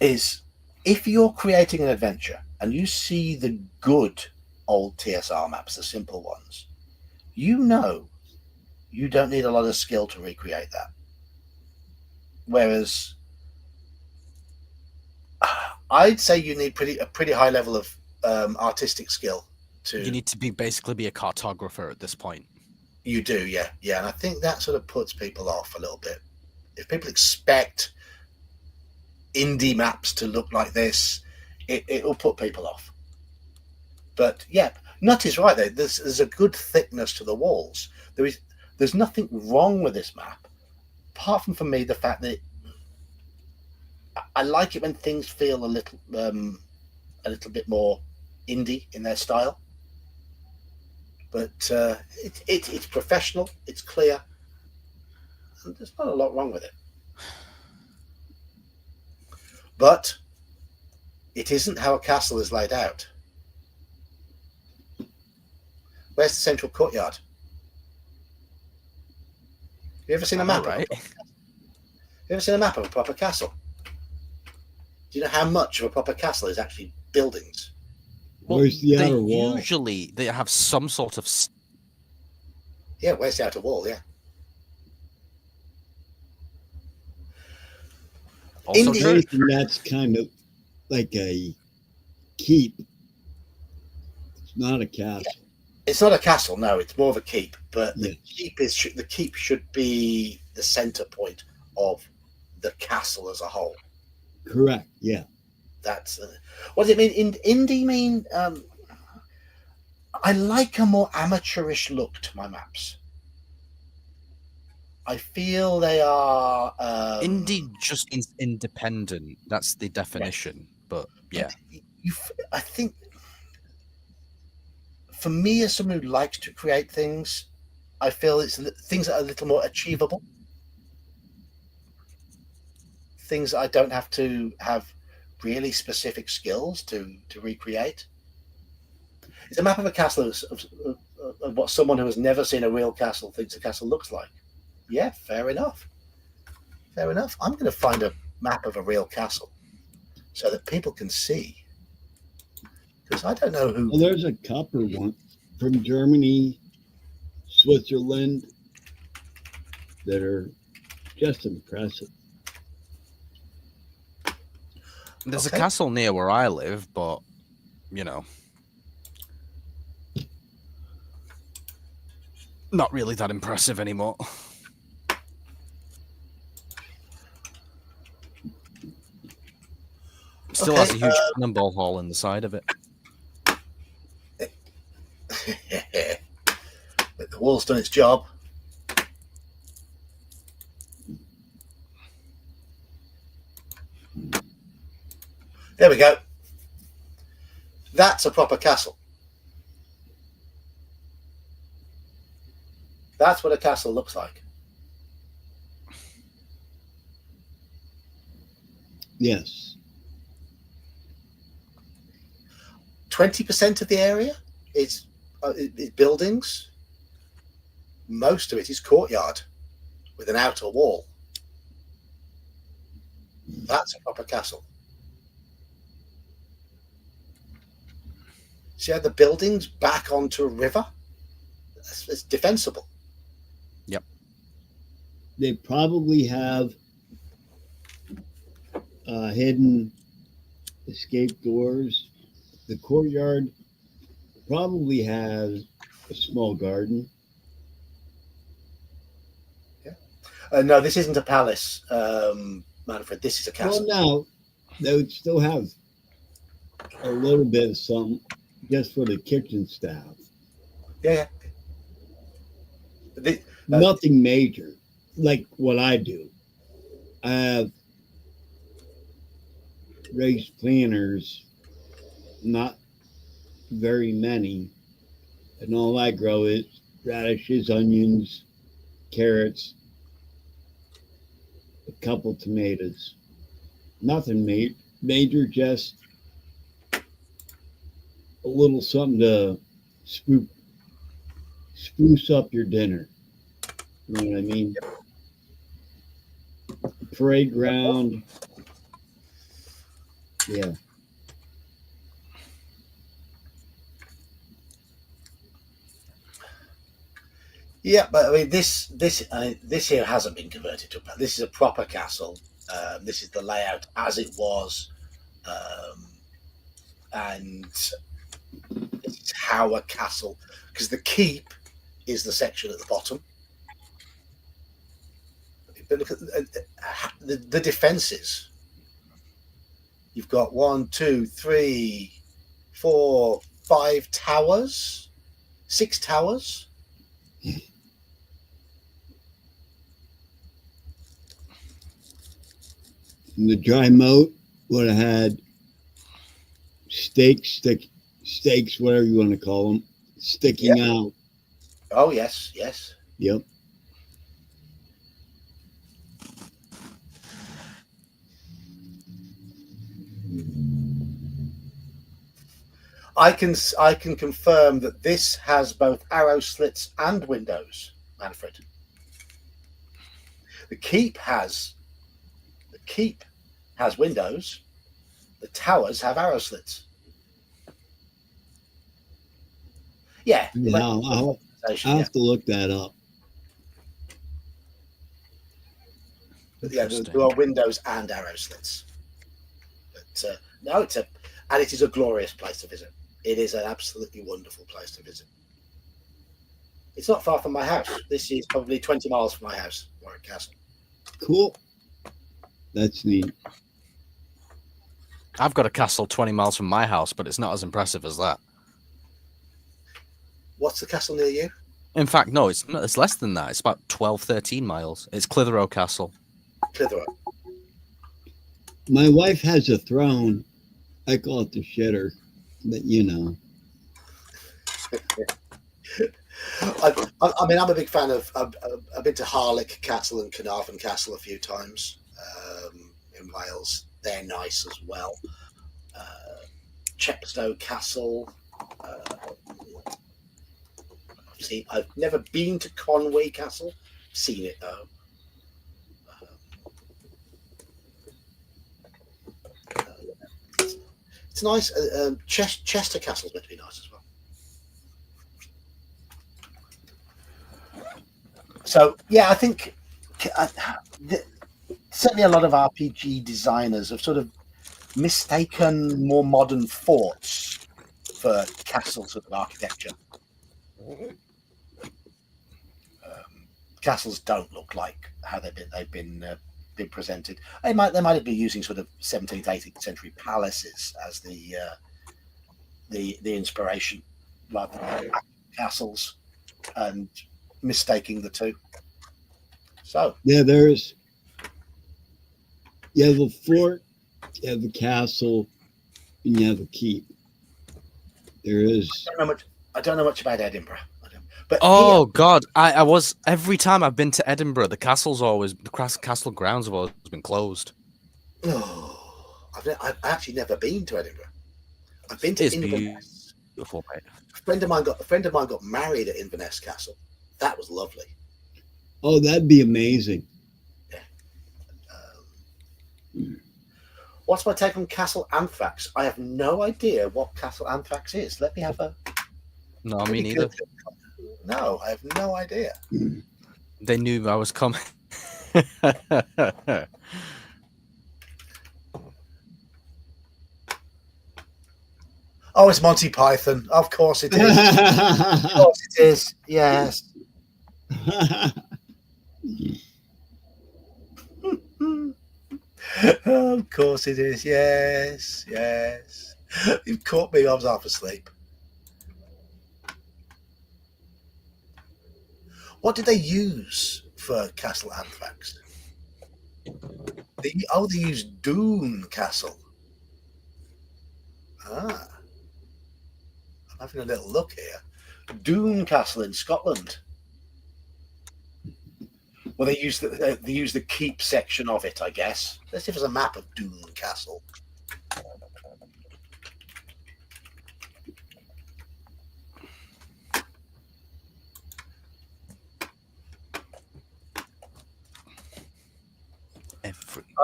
is if you're creating an adventure and you see the good old TSR maps, the simple ones, you know you don't need a lot of skill to recreate that. Whereas I'd say you need a pretty high level of artistic skill to. You need to basically be a cartographer at this point. You do, yeah. And I think that sort of puts people off a little bit. If people expect indie maps to look like this, it will put people off. But yeah, Nut is right there. There's a good thickness to the walls. There's nothing wrong with this map, apart from for me the fact that I like it when things feel a little bit more indie in their style. But it's professional, it's clear, and there's not a lot wrong with it. But it isn't how a castle is laid out. Where's the central courtyard? Have you ever seen a map? Right. Have you ever seen a map of a proper castle? Do you know how much of a proper castle is actually buildings? Where's the outer wall? Usually they have some sort of. Yeah, where's the outer wall? Yeah. Also India- true. Anything that's kind of like a keep. It's not a castle. It's not a castle, no. It's more of a keep. But Yeah. the keep should be the center point of the castle as a whole. Correct. Yeah. That's what does it mean? Indie mean? I like a more amateurish look to my maps. I feel they are Indie just means independent. That's the definition. But yeah, I think for me, as someone who likes to create things, I feel it's things that are a little more achievable. Things that I don't have to have really specific skills to recreate. It's a map of a castle of what someone who has never seen a real castle thinks a castle looks like. Yeah, fair enough. Fair enough. I'm going to find a map of a real castle so that people can see. Because I don't know who. Well, there's a copper one from Germany, Switzerland that are just impressive. there's Okay. a castle near where I live, but you know, not really that impressive anymore. Still has a huge cannonball hole in the side of it. But the wall's done its job. There we go. That's a proper castle. That's what a castle looks like. Yes. 20% of the area is buildings. Most of it is courtyard with an outer wall. That's a proper castle. See how the buildings back onto a river? It's defensible. Yep. They probably have hidden escape doors. The courtyard probably has a small garden. No, this isn't a palace, Manfred. This is a Well, castle. now they would still have a little bit of some just for the kitchen staff. Yeah. The, Nothing major, like what I do. I have raised planters, not very many, and all I grow is radishes, onions, carrots, a couple tomatoes. Nothing major, just a little something to spruce up your dinner. You know what I mean? Parade ground. Yeah. yeah, but I mean, this here hasn't been converted to a palace. This is a proper castle. This is the layout as it was, and this is tower castle, because the keep is the section at the bottom. But look at the defenses. You've got 1, 2, 3, 4, 5 towers, 6 towers. And the dry moat would have had stakes, whatever you want to call them, sticking out. Oh yes, yes. Yep. I can confirm that this has both arrow slits and windows, Manfred. The keep has windows. The towers have arrow slits. Yeah. No, I'll have to look that up. But yeah, there are windows and arrow slits. But no, it is a glorious place to visit. It is an absolutely wonderful place to visit. It's not far from my house. This is probably 20 miles from my house, Warwick Castle. Cool. That's neat. I've got a castle 20 miles from my house, but it's not as impressive as that. What's the castle near you? In fact, no, it's less than that. It's about 12, 13 miles. It's Clitheroe Castle. Clitheroe. My wife has a throne. I call it the shitter, but you know. I mean, I'm a big fan of. I've been to Harlech Castle and Carnarvon Castle a few times in Wales. They're nice as well. Chepstow Castle. I've never been to Conway Castle. Seen it though. It's nice. Chester Castle's meant to be nice as well. So yeah, I think certainly a lot of RPG designers have sort of mistaken more modern forts for castle sort of architecture. Castles don't look like how they've been presented. They might have been using sort of 17th, 18th century palaces as the inspiration rather than castles, and mistaking the two. So yeah, you have a fort, you have a castle, and you have a keep. There is. I don't know much about Edinburgh. But oh God, I was every time I've been to Edinburgh, the castle grounds have always been closed. Oh, I've actually never been to Edinburgh. I've been to Inverness. Beautiful, mate. A friend of mine got married at Inverness Castle. That was lovely. Oh, that'd be amazing. Yeah. What's my take on Castle Anthrax? I have no idea what Castle Anthrax is. Let me have a. No, me neither. No, I have no idea. They knew I was coming. Oh, it's Monty Python. Of course it is. Of course it is. Yes. Of course it is. Yes. Yes. You've caught me. I was half asleep. What did they use for Castle Anthrax? They used Doon Castle. I'm having a little look here. Doon Castle in Scotland. Well, they used the keep section of it, I guess. Let's see if there's a map of Doon Castle.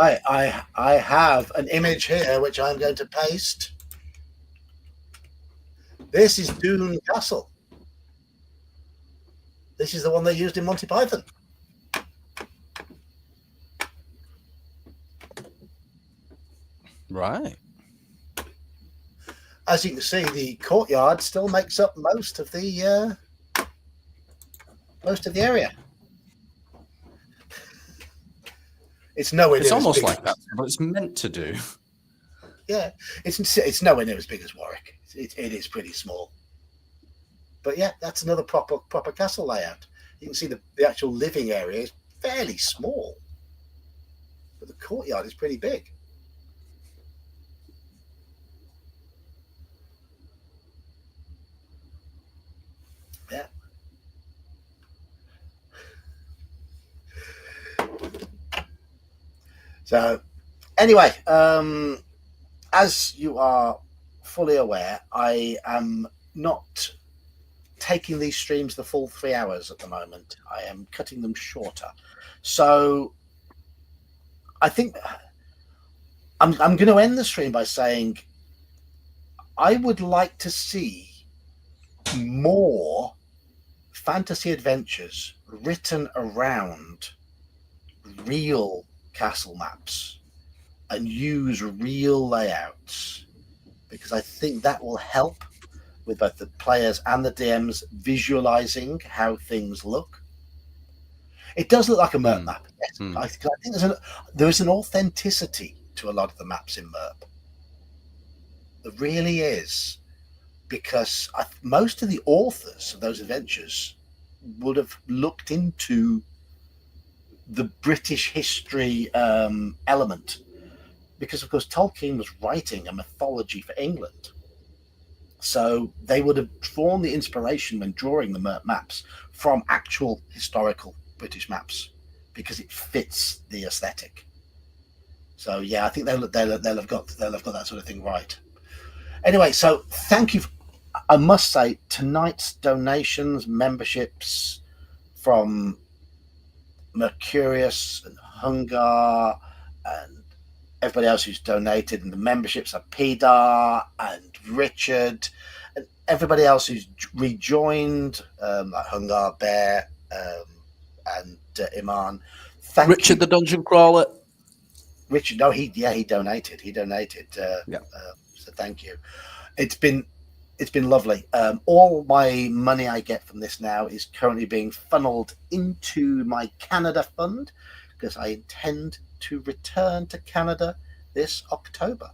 I have an image here which I'm going to paste. This is Doon Castle. This is the one they used in Monty Python. Right. as you can see, the courtyard still makes up most of the area. It's nowhere near It's as almost big like as, that, but it's meant to do. yeah, it's nowhere near as big as Warwick. It is pretty small. But yeah, that's another proper castle layout. You can see the actual living area is fairly small, but the courtyard is pretty big. Yeah. So anyway, as you are fully aware, I am not taking these streams the full 3 hours at the moment. I am cutting them shorter. So I think I'm going to end the stream by saying I would like to see more fantasy adventures written around real castle maps and use real layouts, because I think that will help with both the players and the DMs visualizing how things look. It does look like a MERP map. Yes. I think there is an authenticity to a lot of the maps in MERP. There really is, because most of the authors of those adventures would have looked into the British history element, because of course Tolkien was writing a mythology for England. So they would have drawn the inspiration when drawing the MERP maps from actual historical British maps, because it fits the aesthetic. So yeah, I think they'll have got that sort of thing right. Anyway, so thank you. I must say, tonight's donations, memberships from Mercurius and Hungar and everybody else who's donated, and the memberships are Pedar and Richard and everybody else who's rejoined, like Hungar, Bear, and Iman. Thank Richard you. the Dungeon Crawler. Richard, no, he donated. So thank you. It's been lovely. All my money I get from this now is currently being funneled into my Canada fund, because I intend to return to Canada this October,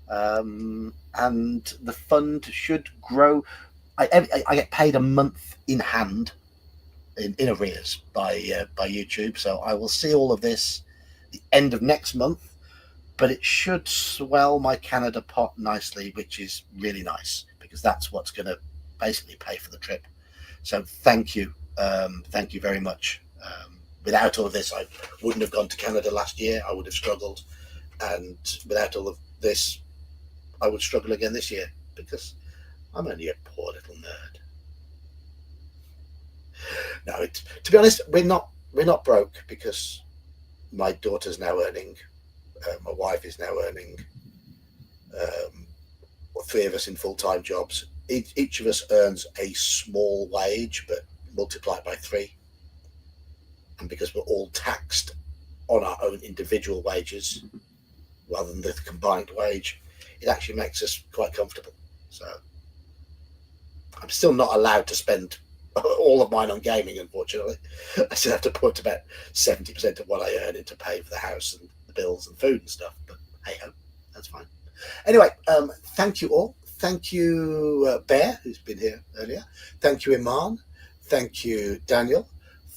and the fund should grow. I get paid a month in hand, in arrears by YouTube, so I will see all of this the end of next month, but it should swell my Canada pot nicely, which is really nice, because that's what's going to basically pay for the trip. So thank you very much. Without all of this, I wouldn't have gone to Canada last year. I would have struggled, and without all of this, I would struggle again this year, because I'm only a poor little nerd. No, to be honest, we're not broke, because my daughter's now earning, my wife is now earning, 3 of us in full-time jobs. Each of us earns a small wage, but multiply it by 3. And because we're all taxed on our own individual wages rather than the combined wage, it actually makes us quite comfortable. So I'm still not allowed to spend all of mine on gaming, unfortunately. I still have to put about 70% of what I earn into paying for the house and the bills and food and stuff, but hey ho, that's fine. Anyway, thank you all. Thank you, Bear, who's been here earlier. Thank you, Iman. Thank you, Daniel.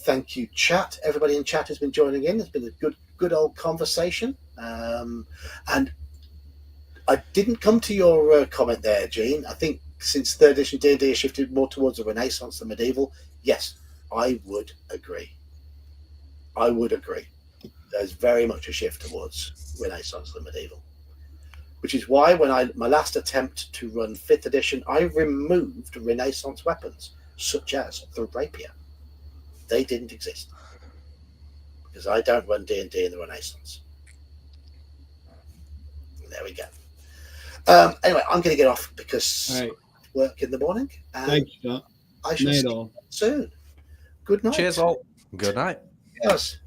Thank you, chat. Everybody in chat has been joining in. It's been a good old conversation. And I didn't come to your comment there, Gene. I think since 3rd edition D&D has shifted more towards the Renaissance than medieval, yes, I would agree. There's very much a shift towards Renaissance than medieval, which is why when my last attempt to run 5th edition, I removed Renaissance weapons, such as the rapier. They didn't exist, because I don't run D&D in the Renaissance. There we go. Anyway, I'm going to get off because I work in the morning. And thanks, Scott. I shall see you soon. Good night. Cheers all. Good night. Yes.